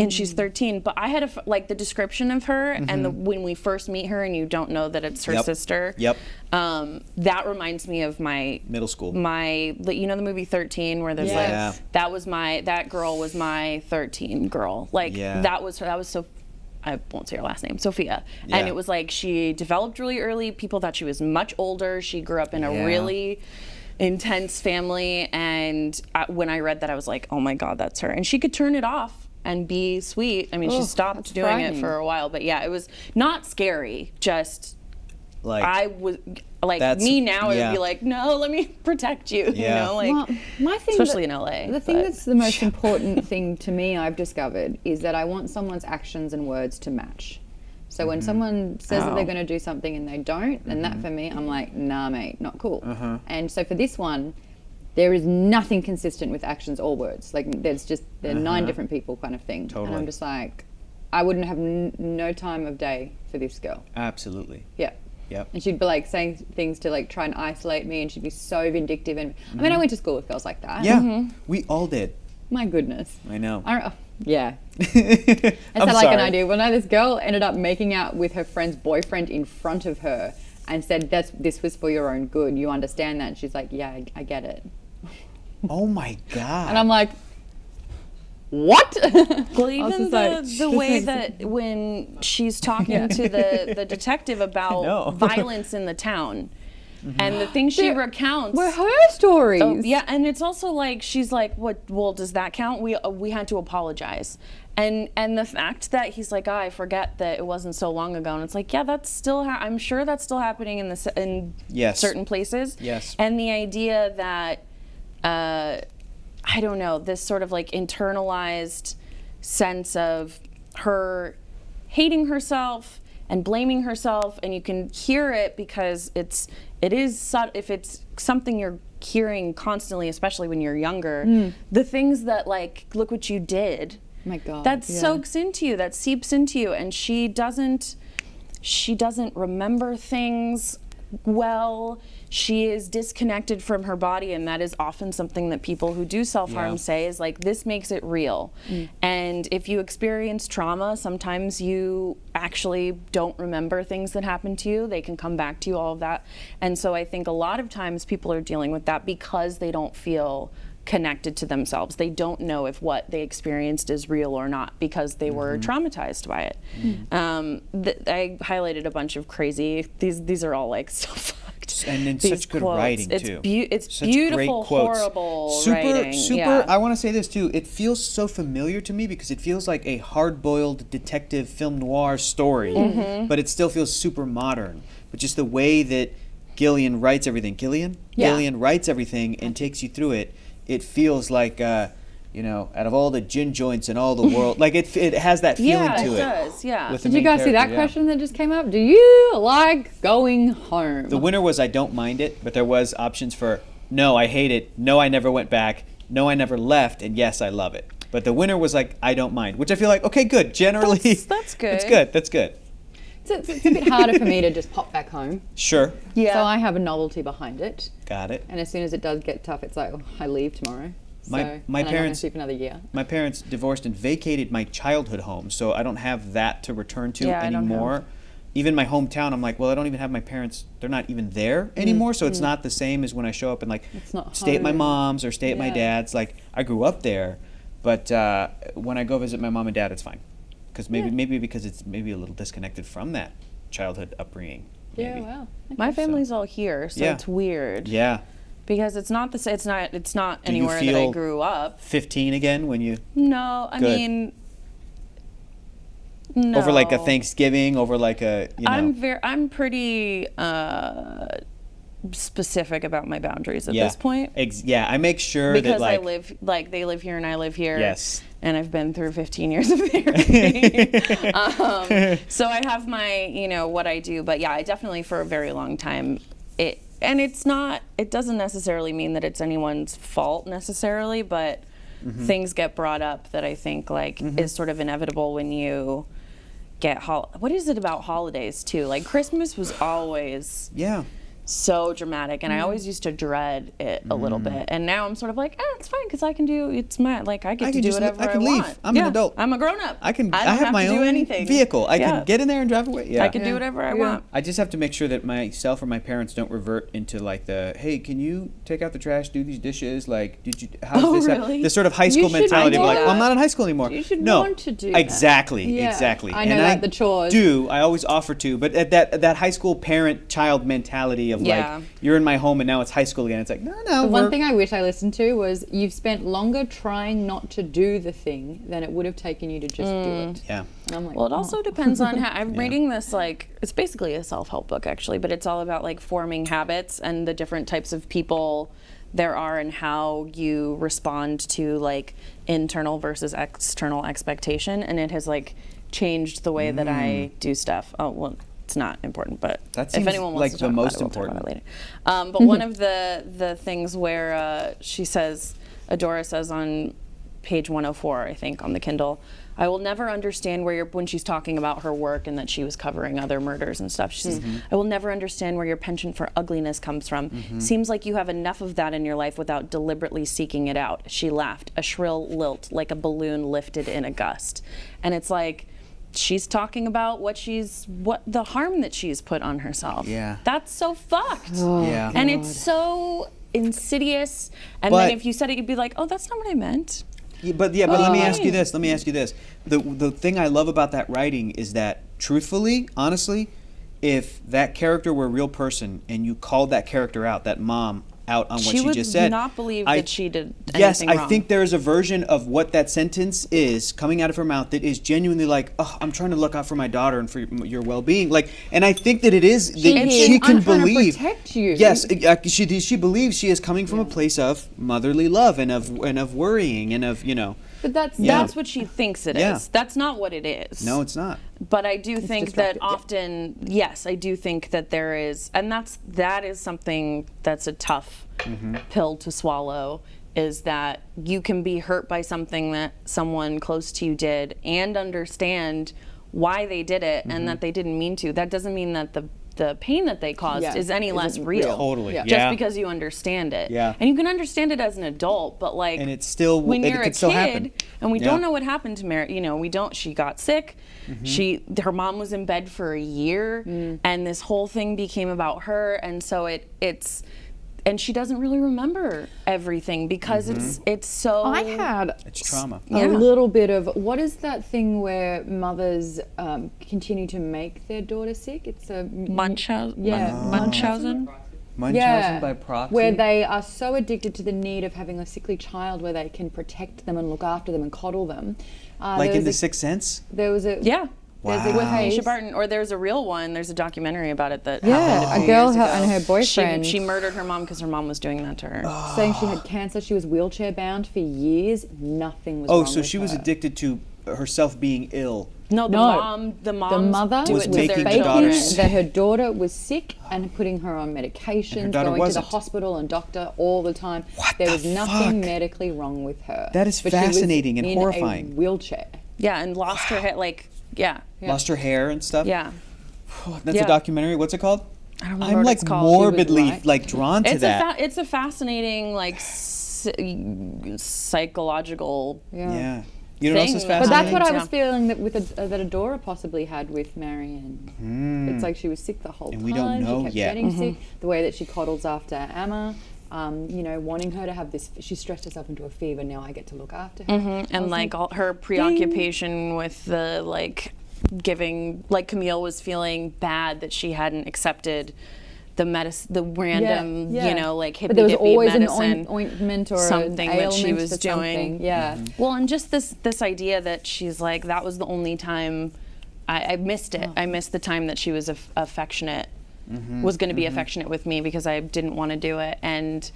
Speaker 2: she's 13. But I had the description of her, and when we first meet her, and you don't know that it's her sister.
Speaker 3: Yep.
Speaker 2: That reminds me of my
Speaker 3: middle school.
Speaker 2: The movie 13, where there's that girl was my 13 girl. That was so. I won't say her last name, Sophia. Yeah. And it was like she developed really early. People thought she was much older. She grew up in a really intense family, and when I read that, I was like, oh my God, that's her. And she could turn it off and be sweet. I mean, she stopped doing it for a while, but yeah, it was not scary, just I was me now, it would be like, no, let me protect you.
Speaker 3: Yeah.
Speaker 1: My thing
Speaker 2: especially in LA.
Speaker 1: The thing that's the most important thing to me I've discovered is that I want someone's actions and words to match. So when someone says that they're going to do something and they don't, then that for me, I'm like, nah, mate, not cool. And so for this one, there is nothing consistent with actions or words. Like they're 9 different people kind of thing.
Speaker 3: Totally.
Speaker 1: And I'm just like, I wouldn't have no time of day for this girl.
Speaker 3: Absolutely.
Speaker 1: Yeah.
Speaker 3: Yep.
Speaker 1: And she'd be like saying things to like try and isolate me, and she'd be so vindictive. And I mean, I went to school with girls like that.
Speaker 3: Yeah, we all did.
Speaker 1: My goodness.
Speaker 3: I know.
Speaker 1: Yeah. I had like an idea. Well, no, this girl ended up making out with her friend's boyfriend in front of her and said, this was for your own good. You understand that? And she's like, yeah, I get it.
Speaker 3: Oh my God.
Speaker 1: And I'm like, what?
Speaker 2: Well, even the way that when she's talking to the detective about violence in the town, and the things she recounts
Speaker 1: were her stories.
Speaker 2: Oh, yeah, and it's also like she's like, "What? Well, does that count? We had to apologize." And the fact that he's like, I forget that it wasn't so long ago, and it's like, yeah, that's still. I'm sure that's still happening in certain places.
Speaker 3: Yes.
Speaker 2: And the idea that, I don't know, this sort of like internalized sense of her hating herself and blaming herself, and you can hear it because if it's something you're hearing constantly, especially when you're younger, the things that like, look what you did.
Speaker 1: My God.
Speaker 2: That soaks into you, that seeps into you, and she doesn't remember things well. She is disconnected from her body, and that is often something that people who do self-harm say is like, this makes it real. And if you experience trauma, sometimes you actually don't remember things that happened to you. They can come back to you, all of that. And so I think a lot of times people are dealing with that because they don't feel connected to themselves. They don't know if what they experienced is real or not because they were traumatized by it. I highlighted a bunch of crazy, these are all like so fucked.
Speaker 3: And in such good writing too.
Speaker 2: It's
Speaker 3: such
Speaker 2: beautiful,
Speaker 3: great quotes.
Speaker 2: horrible writing.
Speaker 3: Super, I want to say this too, it feels so familiar to me because it feels like a hard-boiled detective film noir story, but it still feels super modern. But just the way that Gillian writes everything, Gillian writes everything and takes you through it, it feels like you know, out of all the gin joints in all the world, like it has that feeling
Speaker 2: Yeah,
Speaker 3: to
Speaker 2: it
Speaker 3: it.
Speaker 2: does. Yeah.
Speaker 3: with the
Speaker 1: Did you
Speaker 3: main
Speaker 1: guys see that
Speaker 3: character, yeah.
Speaker 1: question that just came up? Do you like going home?
Speaker 3: The winner was I don't mind it, but there was options for no, I hate it, no, I never went back, no, I never left, and yes, I love it. But the winner was like I don't mind, which I feel like okay, good. Generally,
Speaker 2: That's good.
Speaker 3: That's good. That's good.
Speaker 1: It's a bit harder for me to just pop back home.
Speaker 3: Sure.
Speaker 2: Yeah.
Speaker 1: So I have a novelty behind it.
Speaker 3: Got it.
Speaker 1: And as soon as it does get tough, it's like, oh, I leave tomorrow.
Speaker 3: My
Speaker 1: and I'm not gonna
Speaker 3: parents-
Speaker 1: sleep another year.
Speaker 3: My parents divorced and vacated my childhood home, so I don't have that to return to
Speaker 2: Yeah, I don't
Speaker 3: anymore.
Speaker 2: have-
Speaker 3: Even my hometown, I'm like, well, I don't even have my parents. They're not even there anymore, so it's not the same as when I show up and like
Speaker 1: It's not
Speaker 3: stay at my
Speaker 1: home.
Speaker 3: mom's or stay at my
Speaker 1: Yeah.
Speaker 3: dad's. Like I grew up there, but when I go visit my mom and dad, it's fine, because maybe because it's maybe a little disconnected from that childhood upbringing.
Speaker 1: Yeah,
Speaker 3: Maybe.
Speaker 1: wow.
Speaker 2: My family's all here, so
Speaker 3: Yeah.
Speaker 2: it's weird.
Speaker 3: Yeah.
Speaker 2: Because it's not the it's not
Speaker 3: Do you
Speaker 2: anywhere that I
Speaker 3: feel
Speaker 2: grew up.
Speaker 3: 15 again when you
Speaker 2: No, I
Speaker 3: Good.
Speaker 2: mean no.
Speaker 3: over like a Thanksgiving, over like a you know.
Speaker 2: I'm pretty specific about my boundaries at this point.
Speaker 3: Yeah, I make sure
Speaker 2: Because
Speaker 3: that like
Speaker 2: I live they live here and I live here.
Speaker 3: Yes.
Speaker 2: And I've been through 15 years of therapy. So I have my, you know, what I do. But yeah, I definitely for a very long time it doesn't necessarily mean that it's anyone's fault necessarily, but things get brought up that I think like is sort of inevitable when you get what is it about holidays too? Like Christmas was always
Speaker 3: Yeah.
Speaker 2: so dramatic, and I always used to dread it a little bit. And now I'm sort of like, it's fine because I can do it's my like I get to do whatever
Speaker 3: I can
Speaker 2: want.
Speaker 3: leave. I'm an adult.
Speaker 2: I'm a grown up.
Speaker 3: I
Speaker 2: don't
Speaker 3: have my
Speaker 2: to do
Speaker 3: own
Speaker 2: anything.
Speaker 3: vehicle. I
Speaker 2: Yeah.
Speaker 3: can get in there and drive away. Yeah.
Speaker 2: I can do whatever I want.
Speaker 3: I just have to make sure that myself or my parents don't revert into like hey, can you take out the trash, do these dishes? Like, how's
Speaker 2: Oh,
Speaker 3: this?
Speaker 2: really?
Speaker 3: This sort of high school
Speaker 1: You should
Speaker 3: mentality of
Speaker 1: do
Speaker 3: like, well, I'm
Speaker 1: that.
Speaker 3: not in high school anymore.
Speaker 1: You should
Speaker 3: no,
Speaker 1: want to do that.
Speaker 3: exactly,
Speaker 1: Yeah.
Speaker 3: exactly.
Speaker 1: I know
Speaker 3: and
Speaker 1: that, the chores.
Speaker 3: I always offer to, but at that high school parent-child mentality of
Speaker 2: Yeah.
Speaker 3: like, you're in my home and now it's high school again. It's like, no.
Speaker 1: The one thing I wish I listened to was you've spent longer trying not to do the thing than it would have taken you to just do it.
Speaker 3: Yeah.
Speaker 1: And I'm like,
Speaker 2: Well, it also
Speaker 1: oh.
Speaker 2: depends on how I'm reading this like it's basically a self-help book actually, but it's all about like forming habits and the different types of people there are and how you respond to like internal versus external expectation, and it has like changed the way that I do stuff. Oh, well, it's not important, but
Speaker 3: That
Speaker 2: if
Speaker 3: seems
Speaker 2: anyone wants
Speaker 3: like
Speaker 2: to
Speaker 3: the
Speaker 2: talk
Speaker 3: most
Speaker 2: about it, we'll talk about
Speaker 3: important.
Speaker 2: it later. But one of the things where she says, Adora says on page 104, I think, on the Kindle, I will never understand when she's talking about her work and that she was covering other murders and stuff. She says, I will never understand where your penchant for ugliness comes from. Seems like you have enough of that in your life without deliberately seeking it out. She laughed, a shrill lilt, like a balloon lifted in a gust. And it's like, she's talking about what the harm that she's put on herself.
Speaker 3: Yeah.
Speaker 2: That's so fucked.
Speaker 3: Yeah.
Speaker 2: And it's so insidious. And
Speaker 3: But-
Speaker 2: then if you said it, you'd be like, oh, that's not what I meant.
Speaker 3: But let me ask you this. The thing I love about that writing is that, truthfully, honestly, if that character were a real person and you called that character out, that mom out on what she
Speaker 2: would
Speaker 3: just said,
Speaker 2: not believe
Speaker 3: I-
Speaker 2: that she did anything
Speaker 3: Yes, I
Speaker 2: wrong.
Speaker 3: think there is a version of what that sentence is coming out of her mouth that is genuinely like, oh, I'm trying to look out for my daughter and for your well-being. Like, and I think that it is that she can
Speaker 1: I'm trying to
Speaker 3: believe.
Speaker 1: protect you.
Speaker 3: Yes, she believes she is coming from a place of motherly love and of worrying and of
Speaker 1: But
Speaker 2: That's what she thinks it is.
Speaker 3: Yeah.
Speaker 2: That's not what it is.
Speaker 3: No, it's not.
Speaker 2: But I do think that
Speaker 1: destructive, yeah.
Speaker 2: often, yes, I do think that there is, and that is something that's a tough pill to swallow, is that you can be hurt by something that someone close to you did and understand why they did it and that they didn't mean to. That doesn't mean that the pain that they caused
Speaker 1: Yeah,
Speaker 2: is any less
Speaker 1: isn't
Speaker 2: real.
Speaker 1: real.
Speaker 3: Totally.
Speaker 1: Yeah.
Speaker 2: Just because you understand it.
Speaker 3: Yeah.
Speaker 2: And you can understand it as an adult, but like
Speaker 3: And it's still
Speaker 2: when
Speaker 3: it
Speaker 2: you're a
Speaker 3: could still
Speaker 2: kid
Speaker 3: happen.
Speaker 2: and we
Speaker 3: Yeah.
Speaker 2: don't know what happened to Mary, she got sick. Her mom was in bed for a year and this whole thing became about her, and so it's and she doesn't really remember everything because it's so
Speaker 1: I had
Speaker 3: It's trauma.
Speaker 1: a little bit of, what is that thing where mothers continue to make their daughter sick? It's a
Speaker 2: Munchausen.
Speaker 3: Munchausen by proxy.
Speaker 1: where they are so addicted to the need of having a sickly child where they can protect them and look after them and coddle them.
Speaker 3: Like in
Speaker 1: there
Speaker 3: The
Speaker 1: was
Speaker 3: Sixth Sense?
Speaker 1: there was a
Speaker 2: Yeah.
Speaker 1: There's a
Speaker 3: Wow.
Speaker 1: case.
Speaker 2: Misha Barton, or there's a real one. There's a documentary about it that
Speaker 1: Yeah,
Speaker 2: happened
Speaker 1: a
Speaker 2: few
Speaker 1: girl
Speaker 2: years ago.
Speaker 1: and her boyfriend.
Speaker 2: She murdered her mom because her mom was doing that to her.
Speaker 1: saying she had cancer. She was wheelchair bound for years. Nothing was
Speaker 3: Oh,
Speaker 1: wrong
Speaker 3: so
Speaker 1: with
Speaker 3: she was
Speaker 1: her.
Speaker 3: addicted to herself being ill.
Speaker 2: No,
Speaker 1: No.
Speaker 2: the
Speaker 1: The
Speaker 2: mom
Speaker 1: mother
Speaker 2: do
Speaker 3: was
Speaker 2: it
Speaker 1: was
Speaker 2: to
Speaker 3: making
Speaker 2: their
Speaker 3: the
Speaker 1: faking
Speaker 3: daughter
Speaker 2: children.
Speaker 3: sick.
Speaker 1: that her daughter was sick and putting her on medications,
Speaker 3: daughter
Speaker 1: going to
Speaker 3: wasn't.
Speaker 1: the hospital and doctor all the time.
Speaker 3: What
Speaker 1: there
Speaker 3: the
Speaker 1: was nothing
Speaker 3: fuck?
Speaker 1: medically wrong with her.
Speaker 3: That is
Speaker 1: But she was
Speaker 3: fascinating and
Speaker 1: in
Speaker 3: horrifying.
Speaker 1: a wheelchair.
Speaker 2: Yeah, and lost her head. Like, yeah,
Speaker 3: Lost her hair and stuff.
Speaker 2: yeah.
Speaker 3: That's
Speaker 2: Yeah.
Speaker 3: a documentary. What's it called?
Speaker 2: I don't remember
Speaker 3: I'm
Speaker 2: what
Speaker 3: like
Speaker 2: it's called.
Speaker 3: morbidly
Speaker 1: right.
Speaker 3: like drawn to
Speaker 2: It's
Speaker 3: that.
Speaker 2: it's a fascinating like psychological.
Speaker 3: Yeah. You know what else is
Speaker 2: Thing.
Speaker 1: But
Speaker 3: fascinating?
Speaker 1: that's what I
Speaker 2: Yeah.
Speaker 1: was feeling that with that Adora possibly had with Marianne. It's like she was sick the whole
Speaker 3: And
Speaker 1: time.
Speaker 3: we don't know
Speaker 1: she kept
Speaker 3: yet.
Speaker 1: getting sick. The way that she coddles after Emma, you know, wanting her to have this. She stressed herself into a fever. Now I get to look after her. I
Speaker 2: And
Speaker 1: was
Speaker 2: like all her preoccupation with the like giving, like Camille was feeling bad that she hadn't accepted the random,
Speaker 1: Yeah.
Speaker 2: you know, like hippy
Speaker 1: But there was
Speaker 2: dippy
Speaker 1: always
Speaker 2: medicine.
Speaker 1: an ointment or
Speaker 2: something
Speaker 1: an
Speaker 2: that she
Speaker 1: ailment
Speaker 2: was
Speaker 1: for something.
Speaker 2: doing.
Speaker 1: Yeah.
Speaker 2: Well, and just this idea that she's like, that was the only time I missed it. I missed the time that she was affectionate, was going to be affectionate with me because I didn't want to do it. And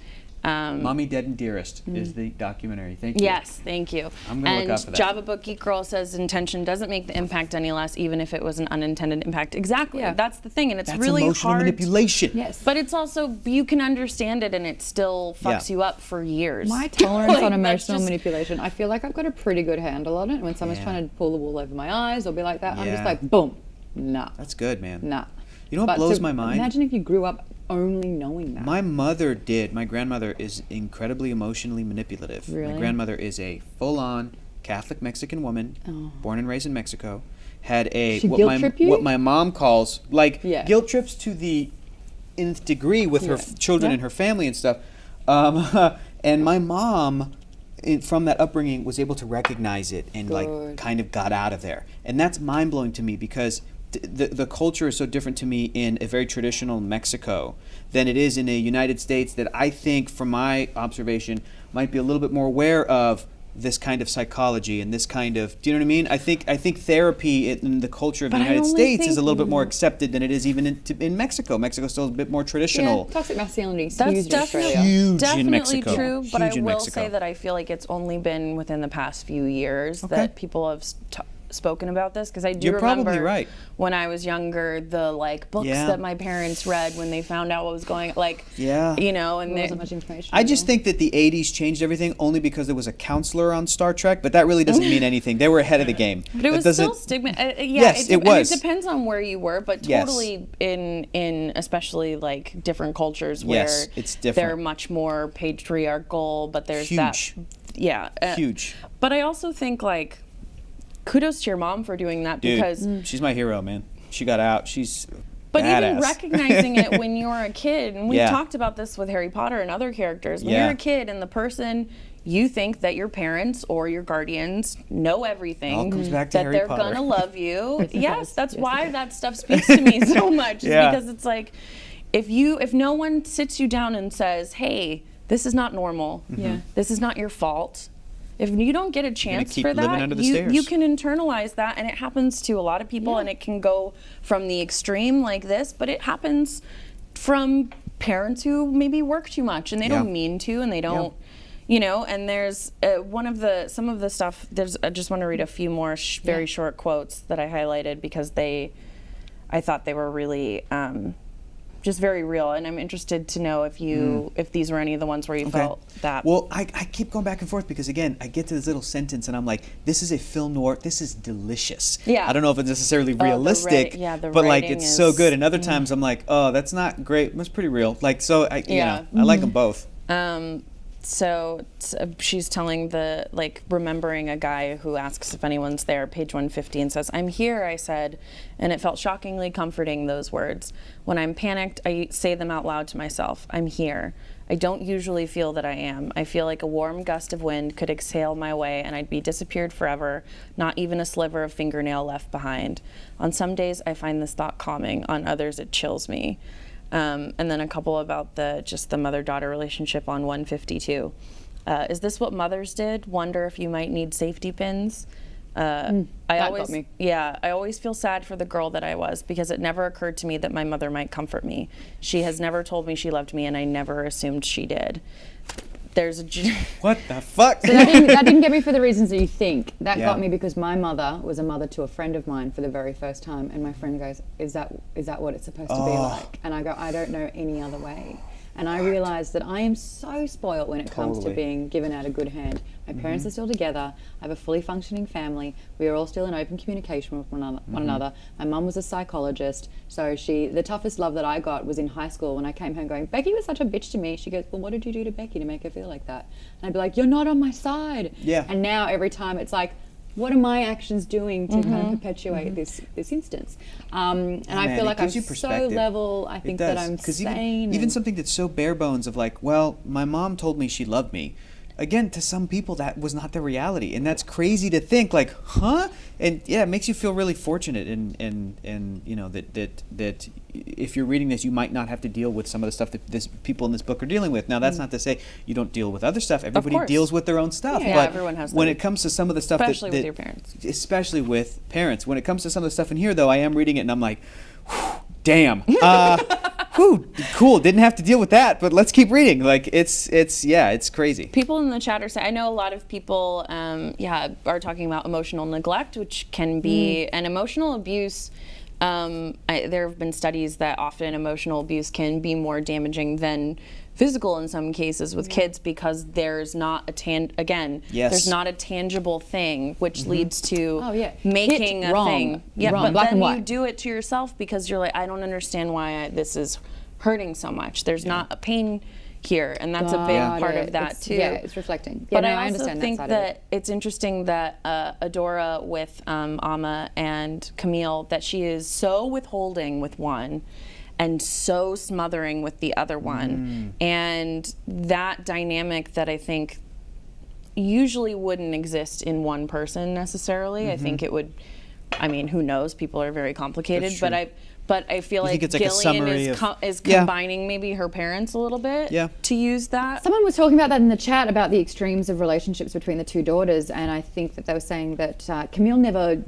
Speaker 3: Mommy, Dead and Dearest is the documentary. Thank you.
Speaker 2: yes, thank you.
Speaker 3: I'm gonna look
Speaker 2: and
Speaker 3: out for that.
Speaker 2: Java Book Geek Girl says intention doesn't make the impact any less, even if it was an unintended impact. Exactly.
Speaker 1: Yeah.
Speaker 2: That's the thing, and it's
Speaker 3: That's
Speaker 2: really
Speaker 3: emotional
Speaker 2: hard.
Speaker 3: manipulation.
Speaker 1: Yes.
Speaker 2: But it's also, you can understand it, and it still fucks
Speaker 3: Yeah.
Speaker 2: you up for years.
Speaker 1: My tolerance
Speaker 2: Like,
Speaker 1: on
Speaker 2: that's
Speaker 1: emotional
Speaker 2: just-
Speaker 1: manipulation, I feel like I've got a pretty good handle on it. When someone's
Speaker 3: Yeah.
Speaker 1: trying to pull the wool over my eyes or be like that, I'm just
Speaker 3: Yeah.
Speaker 1: like, boom, nah,
Speaker 3: That's good, man.
Speaker 1: nah.
Speaker 3: You know what
Speaker 1: But
Speaker 3: blows
Speaker 1: to
Speaker 3: my mind?
Speaker 1: Imagine if you grew up only knowing that.
Speaker 3: My mother did. My grandmother is incredibly emotionally manipulative. My
Speaker 1: Really?
Speaker 3: grandmother is a full-on Catholic Mexican woman, born and raised in Mexico. Had a
Speaker 1: She guilt trip you?
Speaker 3: what my mom calls like
Speaker 1: Yeah.
Speaker 3: guilt trips to the nth degree with her
Speaker 1: Yeah.
Speaker 3: children
Speaker 1: Yeah.
Speaker 3: and her family and stuff. And my mom, from that upbringing, was able to recognize it and like
Speaker 1: Good.
Speaker 3: kind of got out of there. And that's mind blowing to me because the culture is so different to me in a very traditional Mexico than it is in a United States that I think, from my observation, might be a little bit more aware of this kind of psychology and this kind of, do you know what I mean? I think therapy in the culture of the
Speaker 2: But I
Speaker 3: United
Speaker 2: only
Speaker 3: States is a
Speaker 2: think-
Speaker 3: little bit more accepted than it is even in Mexico. Mexico's still a bit more
Speaker 1: yeah,
Speaker 3: traditional.
Speaker 1: toxic masculinity is
Speaker 2: That's
Speaker 1: huge in Australia.
Speaker 2: definitely,
Speaker 3: Huge in
Speaker 2: definitely
Speaker 3: Mexico.
Speaker 2: true, but I
Speaker 3: Huge in
Speaker 2: will
Speaker 3: Mexico.
Speaker 2: say that I feel like it's only been within the past few years that people have spoken about this, because I do
Speaker 3: You're
Speaker 2: remember
Speaker 3: probably right.
Speaker 2: when I was younger, the like books
Speaker 3: Yeah.
Speaker 2: that my parents read when they found out what was going, like,
Speaker 3: Yeah.
Speaker 2: you know, and
Speaker 1: There
Speaker 2: they,
Speaker 1: wasn't much information.
Speaker 3: I just think that the 80s changed everything only because there was a counselor on Star Trek, but that really doesn't mean anything. They were ahead of the game.
Speaker 2: but it was still stigma. Yeah,
Speaker 3: Yes, it
Speaker 2: and
Speaker 3: was.
Speaker 2: it depends on where you were, but
Speaker 3: Yes.
Speaker 2: totally in especially like different cultures where
Speaker 3: Yes, it's
Speaker 2: they're
Speaker 3: different.
Speaker 2: much more patriarchal, but there's
Speaker 3: Huge.
Speaker 2: that. Yeah.
Speaker 3: Huge.
Speaker 2: But I also think like kudos to your mom for doing that,
Speaker 3: Dude,
Speaker 2: because
Speaker 3: she's my hero, man. She got out. She's
Speaker 2: but
Speaker 3: badass.
Speaker 2: even recognizing it when you were a kid, and we
Speaker 3: Yeah.
Speaker 2: talked about this with Harry Potter and other characters, when
Speaker 3: Yeah.
Speaker 2: you're a kid and the person you think that your parents or your guardians know everything,
Speaker 3: All comes back to
Speaker 2: that
Speaker 3: Harry
Speaker 2: they're
Speaker 3: Potter.
Speaker 2: gonna love you.
Speaker 1: Yes, it
Speaker 2: Yes,
Speaker 1: does.
Speaker 2: that's
Speaker 1: Yes, it
Speaker 2: why
Speaker 1: does.
Speaker 2: that stuff speaks to me so much. Is
Speaker 3: Yeah.
Speaker 2: because it's like if no one sits you down and says, hey, this is not normal.
Speaker 1: Yeah.
Speaker 2: This is not your fault. If you don't get a chance
Speaker 3: keep
Speaker 2: for
Speaker 3: living
Speaker 2: that,
Speaker 3: under the
Speaker 2: you
Speaker 3: stairs.
Speaker 2: can internalize that, and it happens to a lot of people, and it can go from the extreme like this, but it happens from parents who maybe work too much and they
Speaker 3: Yeah.
Speaker 2: don't mean to, and they don't, you know. And there's some of the stuff. I just want to read a few more very short quotes that I highlighted because I thought they were really just very real, and I'm interested to know if these were any of the ones where you felt that.
Speaker 3: Well, I keep going back and forth because, again, I get to this little sentence and I'm like, this is a film noir. This is delicious.
Speaker 2: Yeah.
Speaker 3: I don't know if it's necessarily
Speaker 2: the
Speaker 3: realistic,
Speaker 2: the
Speaker 3: but like
Speaker 2: writing
Speaker 3: it's so
Speaker 2: is-
Speaker 3: good. And other times I'm like, oh, that's not great. It's pretty real. Like, so I, you
Speaker 2: Yeah.
Speaker 3: know, I like them both.
Speaker 2: So she's telling remembering a guy who asks if anyone's there, page 150, and says, I'm here, I said, and it felt shockingly comforting, those words. When I'm panicked, I say them out loud to myself. I'm here. I don't usually feel that I am. I feel like a warm gust of wind could exhale my way and I'd be disappeared forever, not even a sliver of fingernail left behind. On some days, I find this thought calming. On others, it chills me. And then a couple about the mother-daughter relationship on 152. Is this what mothers did? Wonder if you might need safety pins? I
Speaker 1: that
Speaker 2: always,
Speaker 1: got me.
Speaker 2: yeah, I always feel sad for the girl that I was because it never occurred to me that my mother might comfort me. She has never told me she loved me, and I never assumed she did. There's a
Speaker 3: What the fuck?
Speaker 1: So that didn't get me for the reasons that you think. That
Speaker 3: Yeah.
Speaker 1: got me because my mother was a mother to a friend of mine for the very first time, and my friend goes, "Is that what it's supposed to be like?" And I go, "I don't know any other way." And I realized that I am so spoiled when it comes to
Speaker 3: Totally.
Speaker 1: being given out a good hand. My parents are still together. I have a fully functioning family. We are all still in open communication with one another. My mum was a psychologist, so the toughest love that I got was in high school when I came home going, "Becky was such a bitch to me." She goes, "Well, what did you do to Becky to make her feel like that?" And I'd be like, "You're not on my side."
Speaker 3: Yeah.
Speaker 1: And now every time it's like, what are my actions doing to kind of perpetuate this instance? And I
Speaker 3: Man,
Speaker 1: feel
Speaker 3: it
Speaker 1: like I'm
Speaker 3: gives you
Speaker 1: so
Speaker 3: perspective.
Speaker 1: level. I think
Speaker 3: It does.
Speaker 1: that I'm
Speaker 3: 'Cause
Speaker 1: sane.
Speaker 3: even something that's so bare bones of like, well, my mom told me she loved me. Again, to some people that was not the reality, and that's crazy to think. Like, huh? And yeah, it makes you feel really fortunate, and you know that if you're reading this, you might not have to deal with some of the stuff that people in this book are dealing with. Now, that's not to say you don't deal with other stuff. Everybody
Speaker 2: course.
Speaker 3: deals with their own stuff.
Speaker 2: Yeah,
Speaker 3: but
Speaker 2: everyone has
Speaker 3: when
Speaker 2: their-
Speaker 3: it comes to some of the stuff,
Speaker 2: especially
Speaker 3: that
Speaker 2: with your parents.
Speaker 3: especially with parents, when it comes to some of the stuff in here, though, I am reading it and I'm like, whew, damn. Whew, cool. Didn't have to deal with that, but let's keep reading. Like it's crazy.
Speaker 2: People in the chat are saying, I know a lot of people, are talking about emotional neglect, which can be an emotional abuse. There have been studies that often emotional abuse can be more damaging than physical in some cases with kids because there's not there's not a tangible thing which leads to making
Speaker 1: Hit
Speaker 2: a
Speaker 1: wrong.
Speaker 2: thing. Yeah,
Speaker 1: Wrong.
Speaker 2: but
Speaker 1: Black
Speaker 2: then
Speaker 1: and
Speaker 2: you
Speaker 1: white.
Speaker 2: do it to yourself because you're like, I don't understand why this is hurting so much. There's not a pain here, and that's a big part of that too.
Speaker 1: Yeah, it's reflecting. Yeah,
Speaker 2: But
Speaker 1: no,
Speaker 2: I
Speaker 1: I
Speaker 2: also
Speaker 1: understand
Speaker 2: think
Speaker 1: that side of
Speaker 2: that
Speaker 1: it.
Speaker 2: it's interesting that Adora with Amma and Camille, that she is so withholding with one and so smothering with the other one. And that dynamic that I think usually wouldn't exist in one person necessarily. I think it would, I mean, who knows? People are very complicated,
Speaker 3: That's true.
Speaker 2: but I feel like
Speaker 3: think it's like a
Speaker 2: Gillian
Speaker 3: summary
Speaker 2: is,
Speaker 3: of-
Speaker 2: is
Speaker 3: Yeah.
Speaker 2: combining maybe her parents a little bit
Speaker 3: Yeah.
Speaker 2: to use that.
Speaker 1: Someone was talking about that in the chat about the extremes of relationships between the two daughters, and I think that they were saying that Camille never,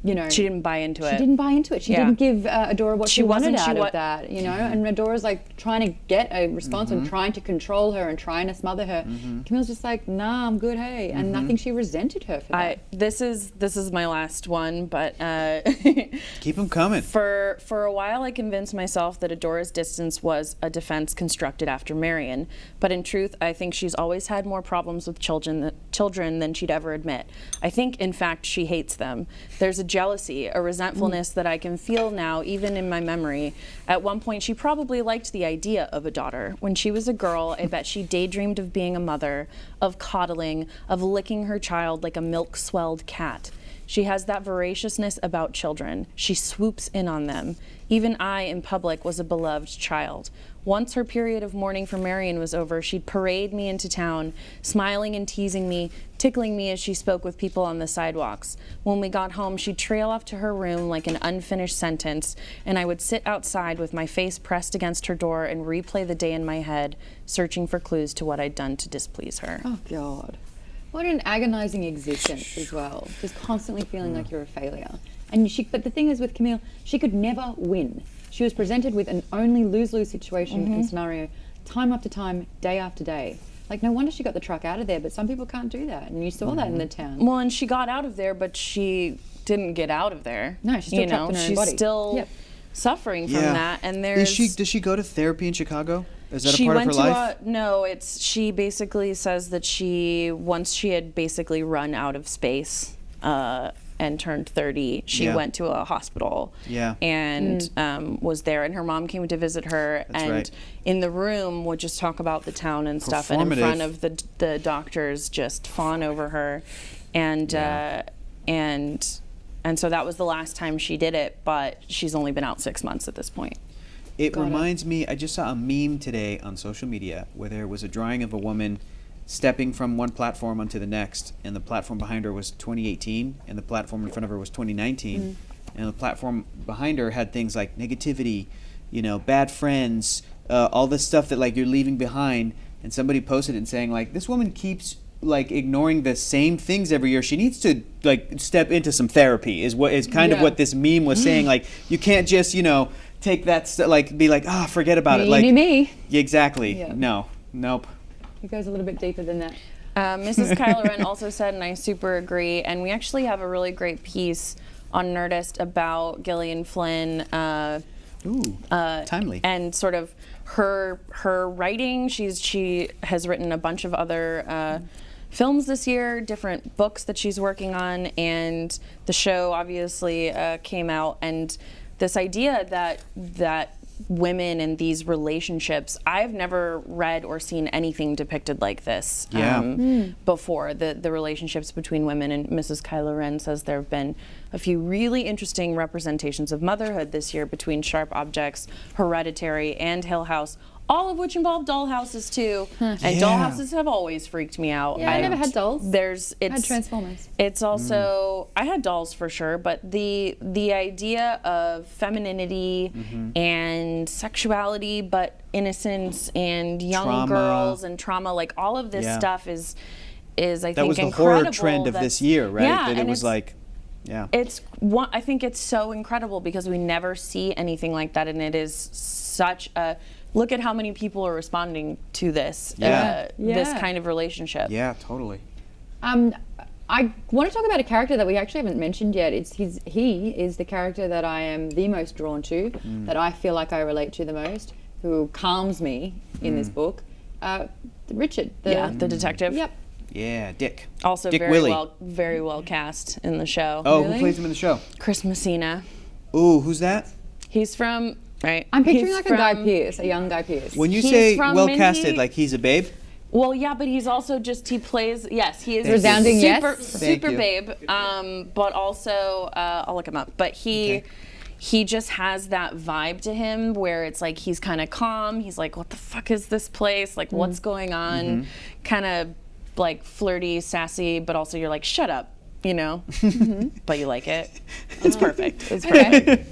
Speaker 2: She didn't buy into it.
Speaker 1: She didn't buy into it. She
Speaker 2: Yeah.
Speaker 1: didn't give Adora what she wanted
Speaker 2: wasn't-
Speaker 1: out
Speaker 2: she
Speaker 1: of that, And Adora's like trying to get a response and trying to control her and trying to smother her. Camille's just like, nah, I'm good, hey. And I think she resented her for that.
Speaker 2: This is my last one, but
Speaker 3: Keep them coming.
Speaker 2: for a while I convinced myself that Adora's distance was a defense constructed after Marion. But in truth, I think she's always had more problems with children than she'd ever admit. I think, in fact, she hates them. There's a jealousy, a resentfulness that I can feel now, even in my memory. At one point, she probably liked the idea of a daughter. When she was a girl, I bet she daydreamed of being a mother, of coddling, of licking her child like a milk-swelled cat. She has that voraciousness about children. She swoops in on them. Even I, in public, was a beloved child. Once her period of mourning for Marion was over, she'd parade me into town, smiling and teasing me, tickling me as she spoke with people on the sidewalks. When we got home, she'd trail off to her room like an unfinished sentence, and I would sit outside with my face pressed against her door and replay the day in my head, searching for clues to what I'd done to displease her.
Speaker 1: Oh, God. What an agonizing existence as well. Just constantly feeling like you're a failure. But the thing is with Camille, she could never win. She was presented with an only lose-lose situation and scenario, time after time, day after day. Like, no wonder she got the truck out of there, but some people can't do that, and you saw that in the town.
Speaker 2: Well, and she got out of there, but she didn't get out of there.
Speaker 1: No, she's still trapped in her own body.
Speaker 2: She's still
Speaker 1: Yep.
Speaker 2: suffering from that, and there's.
Speaker 3: Does she go to therapy in Chicago? Is that
Speaker 2: she
Speaker 3: a part
Speaker 2: went
Speaker 3: of her
Speaker 2: to
Speaker 3: life?
Speaker 2: no, she basically says that once she had basically run out of space and turned 30, she
Speaker 3: Yeah.
Speaker 2: went to a hospital
Speaker 3: Yeah.
Speaker 2: and was there, and her mom came to visit her,
Speaker 3: That's
Speaker 2: and
Speaker 3: right.
Speaker 2: in the room would just talk about the town and stuff, and in
Speaker 3: Performative.
Speaker 2: front of the doctors just fawn over her, and so that was the last time she did it, but she's only been out 6 months at this point.
Speaker 3: It reminds me, I just saw a meme today on social media where there was a drawing of a woman stepping from one platform onto the next, and the platform behind her was 2018, and the platform in front of her was 2019, and the platform behind her had things like negativity, bad friends, all this stuff that like you're leaving behind, and somebody posted it and saying like, this woman keeps like ignoring the same things every year. She needs to like step into some therapy. Is kind of what this meme was saying. Like you can't just take that like be like forget about it. Like
Speaker 1: me.
Speaker 3: Exactly.
Speaker 1: Yeah.
Speaker 3: No. Nope.
Speaker 1: It goes a little bit deeper than that.
Speaker 2: Mrs. Kylo Ren also said, and I super agree, and we actually have a really great piece on Nerdist about Gillian Flynn.
Speaker 3: Timely.
Speaker 2: And sort of her writing. She has written a bunch of other films this year, different books that she's working on, and the show obviously came out. And this idea that women in these relationships, I've never read or seen anything depicted like this before. The relationships between women, and Mrs. Kylo Ren says there have been a few really interesting representations of motherhood this year between Sharp Objects, Hereditary, and Hill House, all of which involve dollhouses too. And dollhouses have always freaked me out.
Speaker 1: Yeah, I never had dolls. I had Transformers.
Speaker 2: It's also I had dolls for sure, but the idea of femininity and sexuality, but innocence and young
Speaker 3: Trauma.
Speaker 2: girls and trauma, like all of this stuff is I think
Speaker 3: that was the
Speaker 2: incredible.
Speaker 3: horror trend of this year, right?
Speaker 2: Yeah,
Speaker 3: that it
Speaker 2: and
Speaker 3: was like. Yeah.
Speaker 2: I think it's so incredible because we never see anything like that, and it is such a look at how many people are responding to this this kind of relationship.
Speaker 3: Yeah, totally.
Speaker 1: I want to talk about a character that we actually haven't mentioned yet. He is the character that I am the most drawn to, that I feel like I relate to the most, who calms me in this book. Richard,
Speaker 2: the detective.
Speaker 1: Yep.
Speaker 3: Yeah, Dick.
Speaker 2: Also
Speaker 3: Dick
Speaker 2: very
Speaker 3: Willie.
Speaker 2: very well cast in the show.
Speaker 3: Oh,
Speaker 1: Really?
Speaker 3: who plays him in the show?
Speaker 2: Chris Messina.
Speaker 3: Ooh, who's that?
Speaker 2: He's from
Speaker 1: I'm picturing
Speaker 2: he's
Speaker 1: like
Speaker 2: from-
Speaker 1: a Guy Pearce, a young Guy Pearce.
Speaker 3: When you
Speaker 2: He's
Speaker 3: say
Speaker 2: from
Speaker 3: well
Speaker 2: Mindy-
Speaker 3: casted, like he's a babe?
Speaker 2: Well, yeah, but he's also he plays, yes, he is
Speaker 1: Resounding
Speaker 2: super,
Speaker 1: yes.
Speaker 3: Thank
Speaker 2: super
Speaker 3: you.
Speaker 2: babe, but also, I'll look him up, but he just has that vibe to him where it's like he's kind of calm, he's like, what the fuck is this place, like what's going on, kind of like flirty, sassy, but also you're like, shut up, but you like it. It's perfect. It's perfect.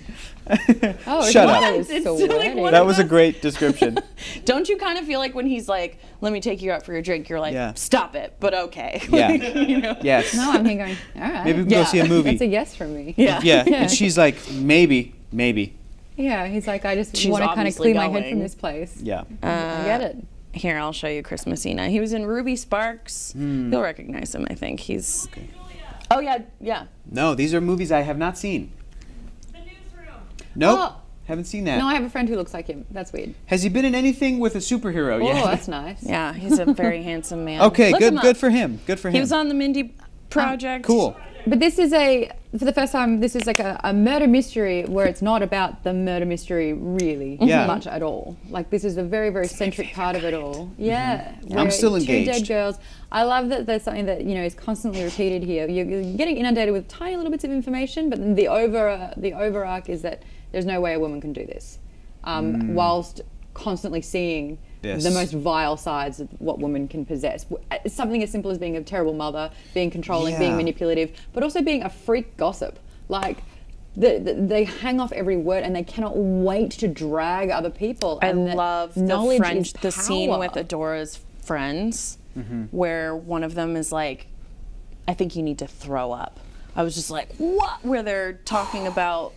Speaker 1: Oh,
Speaker 3: Shut up.
Speaker 1: That was
Speaker 2: It's
Speaker 1: so
Speaker 2: like
Speaker 1: weird.
Speaker 2: one
Speaker 3: That
Speaker 2: of
Speaker 3: was a
Speaker 2: those-
Speaker 3: great description.
Speaker 2: Don't you kind of feel like when he's like, let me take you out for your drink, you're like,
Speaker 3: Yeah.
Speaker 2: stop it, but okay.
Speaker 3: Yeah.
Speaker 2: Like,
Speaker 3: Yes.
Speaker 1: No, I'm here going, all right.
Speaker 3: Maybe we can go see a movie.
Speaker 1: That's a yes from me.
Speaker 2: Yeah.
Speaker 3: Yeah, and she's like, maybe.
Speaker 1: Yeah, he's like, I just
Speaker 2: She's
Speaker 1: want to kind of
Speaker 2: obviously
Speaker 1: clear my head from
Speaker 2: going.
Speaker 1: this place.
Speaker 3: Yeah.
Speaker 1: I get it.
Speaker 2: Here, I'll show you Chris Messina. He was in Ruby Sparks. You'll recognize him, I think. He's. Oh yeah.
Speaker 3: No, these are movies I have not seen. Nope.
Speaker 1: Oh.
Speaker 3: Haven't seen that.
Speaker 1: No, I have a friend who looks like him. That's weird.
Speaker 3: Has he been in anything with a superhero
Speaker 1: Oh,
Speaker 3: yet?
Speaker 1: that's nice.
Speaker 2: Yeah, he's a very handsome man.
Speaker 3: Okay,
Speaker 2: Look
Speaker 3: good.
Speaker 2: him up.
Speaker 3: Good for him. Good for him.
Speaker 2: He was on the Mindy Project.
Speaker 3: Cool.
Speaker 1: But this is for the first time, this is like a murder mystery where it's not about the murder mystery really much at all. Like this is a very, very centric part of it all. Yeah.
Speaker 3: I'm still
Speaker 1: Two
Speaker 3: engaged.
Speaker 1: dead girls. I love that there's something that, is constantly repeated here. You're getting inundated with tiny little bits of information, but then the overarch is that there's no way a woman can do this. Whilst constantly seeing the most vile sides of what women can possess. It's something as simple as being a terrible mother, being controlling, being manipulative, but also being a freak gossip. Like, they hang off every word and they cannot wait to drag other people.
Speaker 2: I
Speaker 1: And that
Speaker 2: love
Speaker 1: knowledge is
Speaker 2: the scene
Speaker 1: power.
Speaker 2: with Adora's friends, where one of them is like, I think you need to throw up. I was just like, what? Where they're talking about,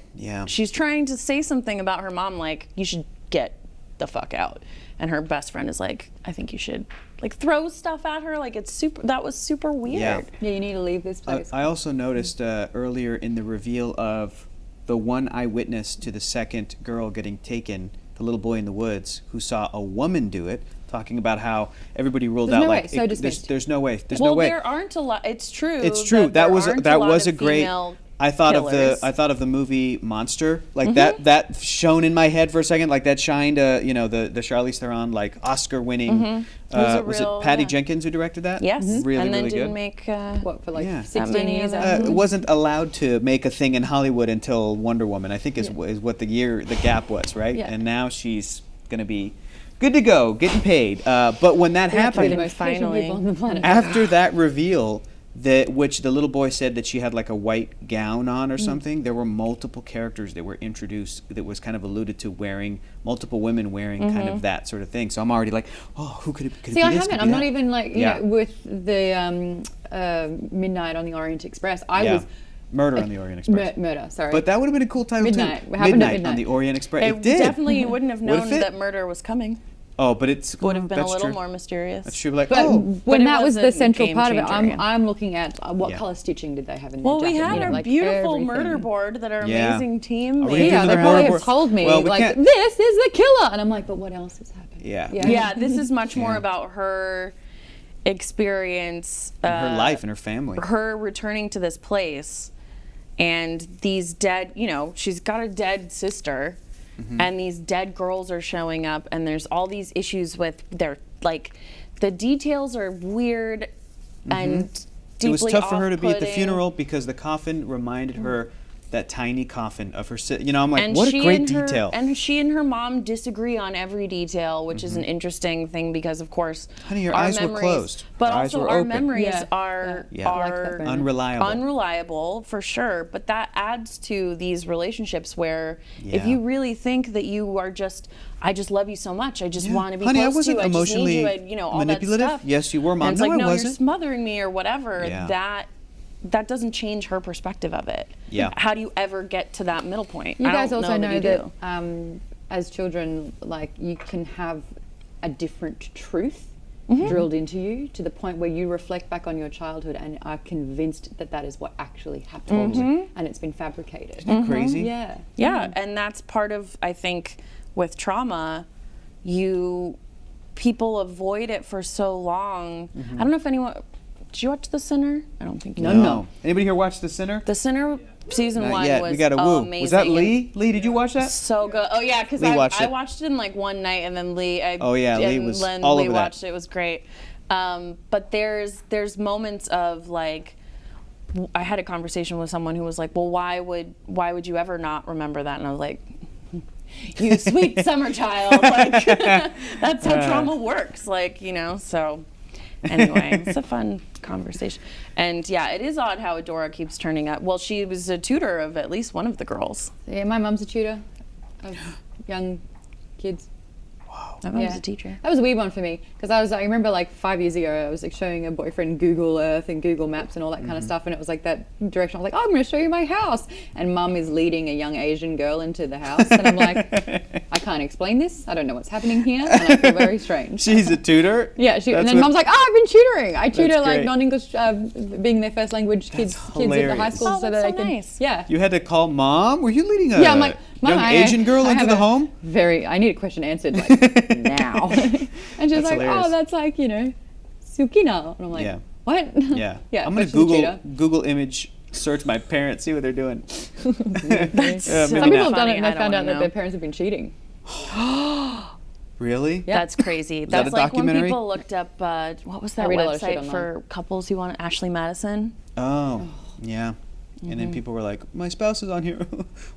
Speaker 2: she's trying to say something about her mom, like, you should get the fuck out. And her best friend is like, I think you should like throw stuff at her. Like that was super weird.
Speaker 3: Yeah,
Speaker 1: you need to leave this place.
Speaker 3: I also noticed earlier in the reveal of the one eyewitness to the second girl getting taken, the little boy in the woods who saw a woman do it, talking about how everybody ruled
Speaker 1: There's
Speaker 3: out
Speaker 1: no
Speaker 3: like
Speaker 1: way, so dismissed.
Speaker 3: there's no way. There's
Speaker 2: Well,
Speaker 3: no way.
Speaker 2: there aren't a lot. It's true.
Speaker 3: It's true. That was a great.
Speaker 2: Female
Speaker 3: I thought
Speaker 2: killers.
Speaker 3: of the movie Monster, like that shone in my head for a second, like that shined, the Charlize Theron like Oscar winning. Was it Patty Jenkins who directed that?
Speaker 2: Yes,
Speaker 3: really,
Speaker 2: and then
Speaker 3: really
Speaker 2: didn't
Speaker 3: good.
Speaker 2: make
Speaker 1: what for like
Speaker 3: Yeah.
Speaker 1: 16
Speaker 2: many
Speaker 1: years?
Speaker 2: of
Speaker 1: after?
Speaker 3: It wasn't allowed to make a thing in Hollywood until Wonder Woman, I think is what the gap was, right?
Speaker 1: Yeah.
Speaker 3: And now she's gonna be good to go, getting paid. But when that
Speaker 1: We have to be the
Speaker 3: happened,
Speaker 1: most patient
Speaker 2: Finally.
Speaker 1: people on the planet.
Speaker 3: after that reveal, which the little boy said that she had like a white gown on or something. There were multiple characters that were introduced that was kind of alluded to multiple women wearing kind of that sort of thing. So I'm already like, oh, who could it be?
Speaker 1: See, I haven't. I'm not even like, you know, with the Midnight on the Orient Express. I was
Speaker 3: Murder on the Orient Express.
Speaker 1: Murder, sorry.
Speaker 3: But that would have been a cool title
Speaker 1: Midnight.
Speaker 3: too.
Speaker 1: What happened at Midnight
Speaker 3: on the Orient Express.
Speaker 2: It
Speaker 3: did.
Speaker 2: definitely you wouldn't have known
Speaker 3: Would've
Speaker 2: that murder was coming.
Speaker 3: Oh, but it's
Speaker 2: Would have been a
Speaker 3: that's
Speaker 2: little
Speaker 3: true.
Speaker 2: more mysterious.
Speaker 3: That's true. Like,
Speaker 1: But when
Speaker 2: But it
Speaker 1: that was the
Speaker 2: wasn't
Speaker 1: central
Speaker 2: game
Speaker 1: part of it,
Speaker 2: changer,
Speaker 1: I'm looking at what
Speaker 3: Yeah.
Speaker 1: color stitching did they have in their
Speaker 2: Well, we
Speaker 1: jacket,
Speaker 2: had
Speaker 1: you know,
Speaker 2: our
Speaker 1: like
Speaker 2: beautiful
Speaker 1: everything.
Speaker 2: murder board that our
Speaker 3: Yeah.
Speaker 2: amazing team
Speaker 3: Are we
Speaker 2: made.
Speaker 3: gonna
Speaker 1: Yeah,
Speaker 3: do
Speaker 1: they
Speaker 3: the
Speaker 1: probably
Speaker 3: murder
Speaker 1: have
Speaker 3: board?
Speaker 1: told me,
Speaker 3: Well, we
Speaker 1: like,
Speaker 3: can't-
Speaker 1: this is the killer. And I'm like, but what else is happening?
Speaker 3: Yeah.
Speaker 2: Yeah, this is much more
Speaker 3: Yeah.
Speaker 2: about her experience,
Speaker 3: her life and her family.
Speaker 2: her returning to this place, and these dead, you know, she's got a dead sister, and these dead girls are showing up, and there's all these issues with their, like, the details are weird and deeply
Speaker 3: It was tough for her to be at the
Speaker 2: off-putting.
Speaker 3: funeral because the coffin reminded her that tiny coffin of her sister. You know, I'm like,
Speaker 2: And
Speaker 3: what a
Speaker 2: she
Speaker 3: great
Speaker 2: and her-
Speaker 3: detail.
Speaker 2: And she and her mom disagree on every detail, which is an interesting thing because, of course,
Speaker 3: Honey, your
Speaker 2: our
Speaker 3: eyes were
Speaker 2: memories-
Speaker 3: closed.
Speaker 2: But
Speaker 3: Your eyes
Speaker 2: also,
Speaker 3: were
Speaker 2: our
Speaker 3: open.
Speaker 2: memories
Speaker 1: Yeah.
Speaker 2: are
Speaker 3: Yeah. I
Speaker 1: like that
Speaker 2: are
Speaker 1: very much.
Speaker 3: Unreliable.
Speaker 2: unreliable for sure. But that adds to these relationships where, if
Speaker 3: Yeah.
Speaker 2: you really think that you are just, I just love you so much, I just
Speaker 3: Yeah.
Speaker 2: want to be
Speaker 3: Honey, I
Speaker 2: close
Speaker 3: wasn't
Speaker 2: to you, I just need you,
Speaker 3: emotionally
Speaker 2: you know, all
Speaker 3: manipulative.
Speaker 2: that stuff.
Speaker 3: Yes, you were, Mom.
Speaker 2: And it's
Speaker 3: No,
Speaker 2: like,
Speaker 3: I
Speaker 2: no,
Speaker 3: wasn't.
Speaker 2: you're smothering me or whatever.
Speaker 3: Yeah.
Speaker 2: That doesn't change her perspective of it.
Speaker 3: Yeah.
Speaker 2: How do you ever get to that middle point?
Speaker 1: You
Speaker 2: I
Speaker 1: guys
Speaker 2: don't
Speaker 1: also know
Speaker 2: you
Speaker 1: that
Speaker 2: do.
Speaker 1: as children, like, you can have a different truth
Speaker 2: Mm-hmm.
Speaker 1: drilled into you to the point where you reflect back on your childhood and are convinced that that is what actually happened and it's been fabricated.
Speaker 3: Isn't that crazy?
Speaker 1: Yeah.
Speaker 2: Yeah, and that's part of, I think, with trauma, people avoid it for so long. I don't know if anyone, did you watch The Sinner? I don't think you did.
Speaker 1: No.
Speaker 3: Anybody here watch The Sinner?
Speaker 2: The Sinner season
Speaker 3: Not
Speaker 2: 1
Speaker 3: yet.
Speaker 2: was
Speaker 3: We got a woo.
Speaker 2: amazing.
Speaker 3: Was that
Speaker 2: and
Speaker 3: Lee? Lee, did you watch that?
Speaker 2: So good. Oh yeah, because
Speaker 3: Lee watched
Speaker 2: I
Speaker 3: it.
Speaker 2: watched it in like one night, and then Lee.
Speaker 3: Lee was
Speaker 2: Lee
Speaker 3: all over that.
Speaker 2: watched it. It was great. But there's moments of like, I had a conversation with someone who was like, well, why would you ever not remember that? And I was like, you sweet summer child. Like, that's how trauma works. Like, you know. So anyway, it's a fun conversation. And yeah, it is odd how Adora keeps turning up. Well, she was a tutor of at least one of the girls.
Speaker 1: Yeah, my mum's a tutor of young kids.
Speaker 2: My mom was
Speaker 1: Yeah.
Speaker 2: a teacher.
Speaker 1: That was a weird one for me because I remember like 5 years ago I was like showing a boyfriend Google Earth and Google Maps and all that kind of stuff, and it was like that direction. I was like, oh, I'm going to show you my house, and Mum is leading a young Asian girl into the house, and I'm like, I can't explain this. I don't know what's happening here, and I feel very strange.
Speaker 3: She's a tutor?
Speaker 1: Yeah, and
Speaker 3: That's
Speaker 1: then
Speaker 3: what-
Speaker 1: Mum's like, oh, I've been tutoring. I tutor
Speaker 3: That's
Speaker 1: like
Speaker 3: great.
Speaker 1: non-English, being their first language kids at the high
Speaker 3: hilarious.
Speaker 1: school,
Speaker 2: Oh,
Speaker 1: so that
Speaker 2: that's
Speaker 1: they
Speaker 2: so
Speaker 1: can.
Speaker 2: nice.
Speaker 1: Yeah.
Speaker 3: You had to call Mom? Were you leading a
Speaker 1: Yeah, I'm like, Mum,
Speaker 3: young Asian girl
Speaker 1: I
Speaker 3: into
Speaker 1: have
Speaker 3: the
Speaker 1: a
Speaker 3: home?
Speaker 1: I need a question answered like now. And she's
Speaker 3: That's
Speaker 1: like,
Speaker 3: hilarious.
Speaker 1: oh, that's like, you know, Sukino. And I'm like,
Speaker 3: Yeah.
Speaker 1: what?
Speaker 3: Yeah.
Speaker 1: Yeah.
Speaker 3: I'm
Speaker 1: but
Speaker 3: going
Speaker 1: she's a
Speaker 3: to
Speaker 1: tutor.
Speaker 3: Google image search my parents, see what they're doing.
Speaker 2: That's
Speaker 3: maybe
Speaker 1: Some
Speaker 3: not.
Speaker 1: people have done
Speaker 2: funny.
Speaker 1: it and
Speaker 2: I
Speaker 1: they
Speaker 2: don't
Speaker 1: found out
Speaker 2: wanna
Speaker 1: that
Speaker 2: know.
Speaker 1: their parents have been cheating.
Speaker 3: Really?
Speaker 1: Yeah.
Speaker 2: That's crazy.
Speaker 3: that
Speaker 2: That's
Speaker 3: a
Speaker 2: like when
Speaker 3: documentary?
Speaker 2: people looked up, what was that
Speaker 1: read a lot of shit
Speaker 2: website for couples who want Ashley Madison?
Speaker 3: Oh, yeah. And then people were like, my spouse is on here.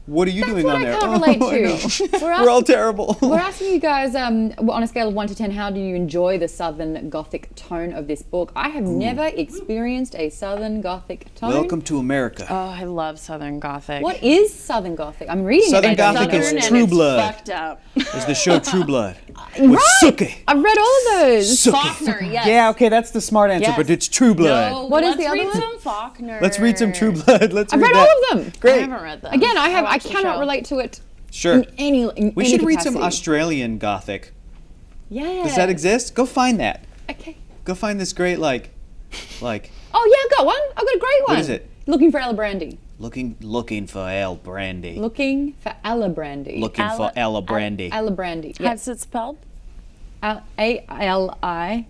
Speaker 3: What are you doing
Speaker 1: what
Speaker 3: on
Speaker 1: I
Speaker 3: there?
Speaker 1: can't relate
Speaker 3: I
Speaker 1: to.
Speaker 3: know.
Speaker 1: We're
Speaker 3: We're all
Speaker 1: asking-
Speaker 3: terrible.
Speaker 1: We're asking you guys, on a scale of 1 to 10, how do you enjoy the Southern Gothic tone of this book? I have never experienced a Southern Gothic tone.
Speaker 3: Welcome to America.
Speaker 2: Oh, I love Southern Gothic.
Speaker 1: What is Southern Gothic? I'm reading
Speaker 3: Southern
Speaker 1: it. I don't
Speaker 3: Gothic
Speaker 1: know
Speaker 3: is
Speaker 1: what it
Speaker 3: True
Speaker 2: it's
Speaker 3: Blood.
Speaker 2: fucked up.
Speaker 3: There's the show True Blood with Sookie.
Speaker 1: I've read all of those.
Speaker 3: Sookie.
Speaker 2: Faulkner, yes.
Speaker 3: Yeah, okay, that's the smart answer,
Speaker 2: Yes.
Speaker 3: but it's True Blood.
Speaker 2: No,
Speaker 1: What is
Speaker 2: let's
Speaker 1: the other
Speaker 2: read
Speaker 1: one?
Speaker 2: some Faulkner.
Speaker 3: Let's read some True Blood. Let's
Speaker 1: I've
Speaker 3: read
Speaker 1: read
Speaker 3: that.
Speaker 1: all of them.
Speaker 2: I
Speaker 3: Great.
Speaker 2: haven't read them.
Speaker 1: Again, I
Speaker 2: watched the
Speaker 1: cannot
Speaker 2: show.
Speaker 1: relate to it
Speaker 3: Sure.
Speaker 1: in any
Speaker 3: We
Speaker 1: any
Speaker 3: should read some
Speaker 1: capacity.
Speaker 3: Australian Gothic.
Speaker 1: Yeah.
Speaker 3: Does that exist? Go find that.
Speaker 1: Okay.
Speaker 3: Go find this great, like,
Speaker 1: Oh yeah, I've got one. I've got a great one.
Speaker 3: What is it?
Speaker 1: Looking for Ella Brandy.
Speaker 3: looking for El Brandy.
Speaker 1: Looking for Ella Brandy.
Speaker 3: Looking for Ella Brandy.
Speaker 1: Ella Brandy. Yeah.
Speaker 2: How's it spelled?
Speaker 1: ALIBRANDI.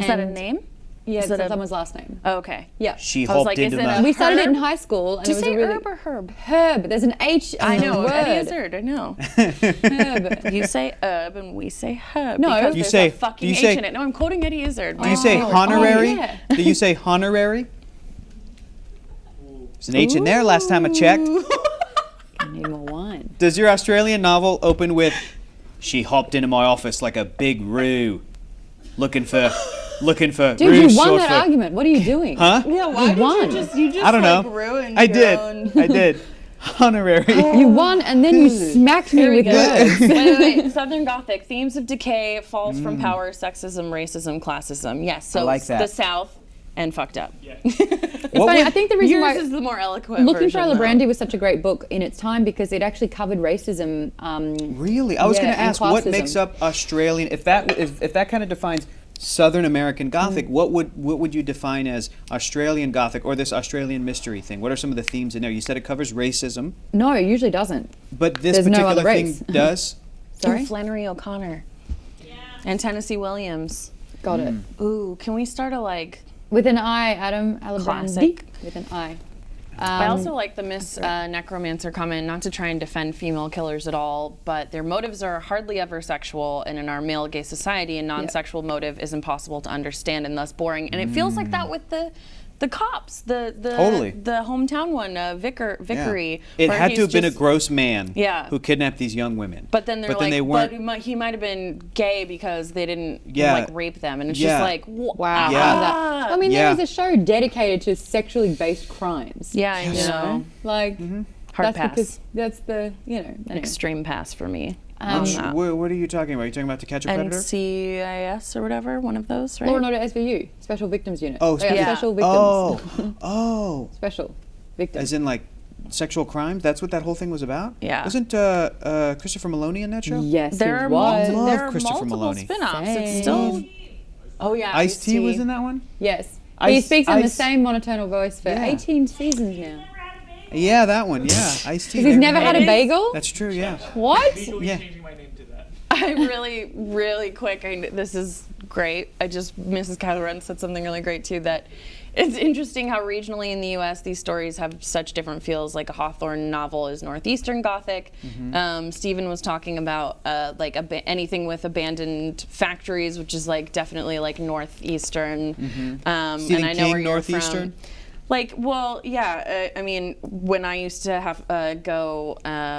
Speaker 2: Is that a name?
Speaker 1: Yeah,
Speaker 2: Is
Speaker 1: it's
Speaker 2: it a-
Speaker 1: someone's last name.
Speaker 2: Oh, okay.
Speaker 1: Yeah.
Speaker 3: She
Speaker 2: I was
Speaker 3: hopped
Speaker 2: like,
Speaker 3: into
Speaker 2: is it
Speaker 3: my...
Speaker 2: a-
Speaker 1: We started it in
Speaker 2: Herb?
Speaker 1: high school, and
Speaker 2: Did
Speaker 1: it
Speaker 2: you
Speaker 1: was
Speaker 2: say
Speaker 1: a really
Speaker 2: herb or herb?
Speaker 1: herb. There's an H in
Speaker 2: I
Speaker 1: the
Speaker 2: know. Eddie
Speaker 1: word.
Speaker 2: Izzard, I know.
Speaker 1: Herb.
Speaker 2: You say herb and we say herb.
Speaker 1: No,
Speaker 2: because
Speaker 3: You
Speaker 2: there's
Speaker 3: say-
Speaker 2: a fucking
Speaker 3: do you
Speaker 2: H
Speaker 3: say-
Speaker 2: in it. No, I'm quoting Eddie Izzard.
Speaker 3: Do you say
Speaker 1: Oh,
Speaker 3: honorary?
Speaker 1: yeah.
Speaker 3: Do you say honorary? There's an H in there last time I checked.
Speaker 1: I need more wine.
Speaker 3: Does your Australian novel open with, she hopped into my office like a big roo, looking for looking for
Speaker 1: Dude,
Speaker 3: real
Speaker 1: you won
Speaker 3: short
Speaker 1: that
Speaker 3: for-
Speaker 1: argument. What are you doing?
Speaker 3: Huh?
Speaker 2: Yeah, why
Speaker 1: You won.
Speaker 2: you just
Speaker 3: I don't know.
Speaker 2: like ruined
Speaker 3: I
Speaker 2: your
Speaker 3: did.
Speaker 2: own...
Speaker 3: I did. Honorary.
Speaker 1: You won, and then you smacked me with words.
Speaker 2: Wait. Southern Gothic, themes of decay, falls from power, sexism, racism, classism. Yes, so
Speaker 3: I like that.
Speaker 2: the South and fucked up.
Speaker 4: Yeah.
Speaker 1: It's funny. I think the reason
Speaker 2: Yours
Speaker 1: why
Speaker 2: is the more eloquent
Speaker 1: Looking for
Speaker 2: version, though.
Speaker 1: Brandy was such a great book in its time because it actually covered racism.
Speaker 3: Really? I was
Speaker 1: Yeah,
Speaker 3: going to
Speaker 1: and
Speaker 3: ask what
Speaker 1: classism.
Speaker 3: makes up Australian. If that kind of defines Southern American Gothic, what would you define as Australian Gothic or this Australian mystery thing? What are some of the themes in there? You said it covers racism,
Speaker 1: No, it usually doesn't.
Speaker 3: but this
Speaker 1: There's no
Speaker 3: particular
Speaker 1: other
Speaker 3: thing
Speaker 1: race.
Speaker 3: does.
Speaker 1: Sorry?
Speaker 2: And Flannery O'Connor. And Tennessee Williams.
Speaker 1: Got it.
Speaker 2: Ooh, can we start a like...
Speaker 1: With an I, Adam Alibrandi.
Speaker 2: Classic.
Speaker 1: With an I.
Speaker 2: I also like the Miss Necromancer comment, not to try and defend female killers at all, but their motives are hardly ever sexual, and in our male gay society, a non-sexual motive is impossible to understand and thus boring. And it feels like that with the cops, the
Speaker 3: Totally.
Speaker 2: the hometown one, Vickery.
Speaker 3: It
Speaker 2: where
Speaker 3: had
Speaker 2: he's
Speaker 3: to have been a
Speaker 2: just-
Speaker 3: gross man
Speaker 2: Yeah.
Speaker 3: who kidnapped these young women.
Speaker 2: But then they're like,
Speaker 3: they weren't.
Speaker 2: but he might have been gay because they didn't
Speaker 3: Yeah.
Speaker 2: like rape them, and it's
Speaker 3: Yeah.
Speaker 2: just like,
Speaker 1: Wow.
Speaker 3: Yeah.
Speaker 1: I mean,
Speaker 3: Yeah.
Speaker 1: there is a show dedicated to sexually based crimes.
Speaker 2: yeah, I
Speaker 3: Yes.
Speaker 2: know.
Speaker 1: Like,
Speaker 2: Hard
Speaker 1: that's
Speaker 2: pass.
Speaker 1: because that's the, anyway.
Speaker 2: Extreme pass for me.
Speaker 3: What are you talking about? Are you talking about To Catch a Predator?
Speaker 2: NCIS or whatever, one of those, right?
Speaker 1: Law and Order SVU, Special Victims Unit.
Speaker 3: Oh,
Speaker 1: yeah, Special Victims.
Speaker 3: Oh,
Speaker 1: Special Victims.
Speaker 3: as in like sexual crimes? That's what that whole thing was about?
Speaker 2: Yeah.
Speaker 3: Wasn't Christopher Maloney in that show?
Speaker 1: Yes,
Speaker 2: There
Speaker 1: it
Speaker 2: are
Speaker 1: was.
Speaker 3: Love
Speaker 2: there are
Speaker 3: Christopher
Speaker 2: multiple
Speaker 3: Maloney.
Speaker 2: spin-offs.
Speaker 1: Same.
Speaker 2: It's still. Oh yeah,
Speaker 3: Ice-T was in that one?
Speaker 1: Yes. He
Speaker 3: Ice-
Speaker 1: speaks in the
Speaker 3: Ice-
Speaker 1: same monotonal voice for
Speaker 3: Yeah.
Speaker 1: 18 seasons now.
Speaker 3: Yeah, that one. Yeah, Ice-T.
Speaker 1: Because he's never had a
Speaker 2: It is-
Speaker 1: bagel?
Speaker 3: That's true, yeah.
Speaker 1: What?
Speaker 4: Legally
Speaker 3: Yeah.
Speaker 4: changing my name to that.
Speaker 2: I really quick. This is great. Mrs. Kylo Ren said something really great too. That it's interesting how regionally in the U.S. these stories have such different feels. Like a Hawthorne novel is northeastern Gothic. Stephen was talking about like anything with abandoned factories, which is like definitely like northeastern.
Speaker 3: Stephen
Speaker 2: And I know
Speaker 3: King,
Speaker 2: where you're
Speaker 3: northeastern?
Speaker 2: from. Like, well, yeah. I mean, when I used to have go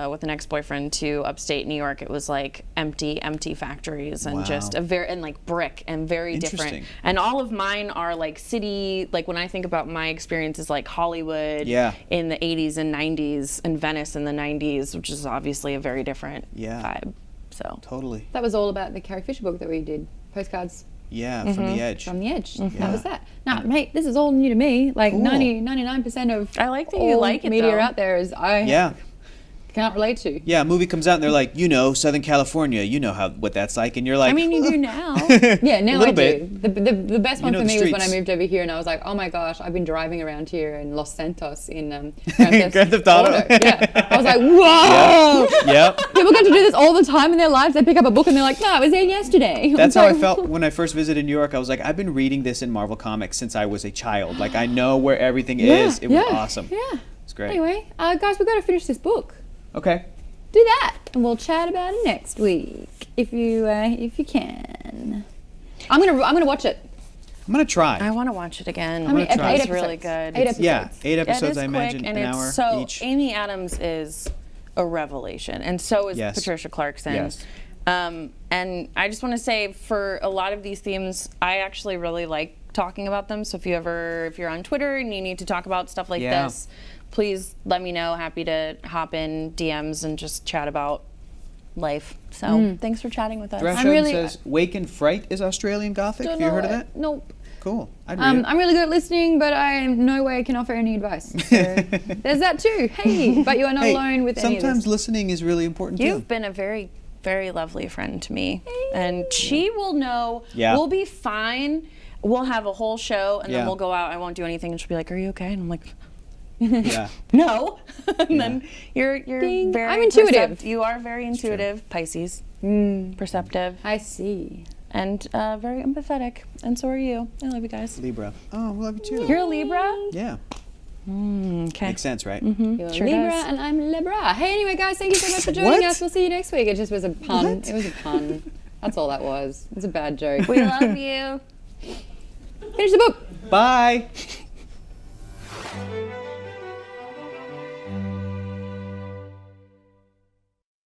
Speaker 2: with an ex-boyfriend to upstate New York, it was like empty factories and
Speaker 3: Wow.
Speaker 2: just like brick and very different.
Speaker 3: Interesting.
Speaker 2: And all of mine are like city. Like when I think about my experiences, like Hollywood
Speaker 3: Yeah.
Speaker 2: in the 80s and 90s, and Venice in the 90s, which is obviously a very different
Speaker 3: Yeah.
Speaker 2: vibe. So.
Speaker 3: Totally.
Speaker 1: That was all about the Carrie Fisher book that we did. Postcards
Speaker 3: Yeah, from the edge.
Speaker 1: from the Edge.
Speaker 3: Yeah.
Speaker 1: That was that. Now, mate, this is all new to me. Like
Speaker 3: Cool.
Speaker 1: 99% of
Speaker 2: I like that
Speaker 1: all
Speaker 2: you like it,
Speaker 1: media
Speaker 2: though.
Speaker 1: out there is I
Speaker 3: Yeah.
Speaker 1: can't relate to.
Speaker 3: Yeah, a movie comes out and they're like, Southern California, you know what that's like, and you're like,
Speaker 2: I mean, you do now.
Speaker 1: Yeah, now
Speaker 3: little
Speaker 1: I
Speaker 3: bit.
Speaker 1: do. The best one
Speaker 3: know
Speaker 1: for
Speaker 3: the
Speaker 1: me was when I
Speaker 3: streets.
Speaker 1: moved over here and I was like, oh my gosh, I've been driving around here in Los Santos in
Speaker 3: Grand Theft Auto.
Speaker 1: Yeah. I was like, whoa!
Speaker 3: Yep.
Speaker 1: People get to do this all the time in their lives. They pick up a book and they're like, no, I was there yesterday.
Speaker 3: That's how I
Speaker 1: Like,
Speaker 3: felt when I first visited New York. I was like, I've been reading this in Marvel Comics since I was a child. Like, I know where everything is. It was awesome.
Speaker 1: Yeah.
Speaker 3: It's great.
Speaker 1: Anyway, guys, we've got to finish this book.
Speaker 3: Okay.
Speaker 1: Do that, and we'll chat about it next week if you can. I'm gonna watch it.
Speaker 3: I'm going to try.
Speaker 2: I want to watch it again.
Speaker 1: How many
Speaker 3: gonna try.
Speaker 1: eight
Speaker 2: It's really
Speaker 1: episodes?
Speaker 2: good.
Speaker 1: 8 episodes.
Speaker 3: Yeah, 8
Speaker 2: It
Speaker 3: episodes,
Speaker 2: is
Speaker 3: I
Speaker 2: quick,
Speaker 3: imagine,
Speaker 2: and
Speaker 3: an
Speaker 2: it's
Speaker 3: hour
Speaker 2: so
Speaker 3: each.
Speaker 2: Amy Adams is a revelation, and so is
Speaker 3: Yes.
Speaker 2: Patricia Clarkson.
Speaker 3: Yes.
Speaker 2: And I just want to say, for a lot of these themes, I actually really like talking about them. So if you're on Twitter and you need to talk about stuff like
Speaker 3: Yeah.
Speaker 2: this, please let me know. Happy to hop in DMs and just chat about life. So thanks for chatting with us.
Speaker 3: Draft
Speaker 1: I'm
Speaker 3: Show
Speaker 1: really-
Speaker 3: says Wake and Fright is Australian Gothic. Have you heard of that?
Speaker 1: Nope.
Speaker 3: Cool. I'd read it.
Speaker 1: I'm really good at listening, but I in no way can offer any advice. So there's that too. Hey, but you are not
Speaker 3: Hey,
Speaker 1: alone with any of
Speaker 3: sometimes
Speaker 1: this.
Speaker 3: listening is really important
Speaker 2: You've
Speaker 3: too.
Speaker 2: been a very, very lovely friend to me. And she will know.
Speaker 3: Yeah.
Speaker 2: We'll be fine. We'll have a whole show, and
Speaker 3: Yeah.
Speaker 2: then we'll go out. I won't do anything, and she'll be like, "Are you okay?" And I'm like,
Speaker 3: Yeah.
Speaker 2: "No." And then you're
Speaker 1: Ding.
Speaker 2: very.
Speaker 1: I'm intuitive.
Speaker 2: You are very intuitive, Pisces, perceptive,
Speaker 1: I see.
Speaker 2: and very empathetic. And so are you. I love you guys.
Speaker 3: Libra. Oh, we love you too.
Speaker 2: You're a Libra.
Speaker 3: Yeah.
Speaker 2: Okay.
Speaker 3: Makes sense, right?
Speaker 1: You're
Speaker 2: Sure
Speaker 1: Libra
Speaker 2: does.
Speaker 1: and I'm Libra. Hey, anyway, guys, thank you so much for joining
Speaker 3: What?
Speaker 1: us. We'll see you next week. It just was a pun.
Speaker 3: What?
Speaker 1: It was a pun. That's all that was. It's a bad joke.
Speaker 2: We love you.
Speaker 1: Finish the book.
Speaker 3: Bye.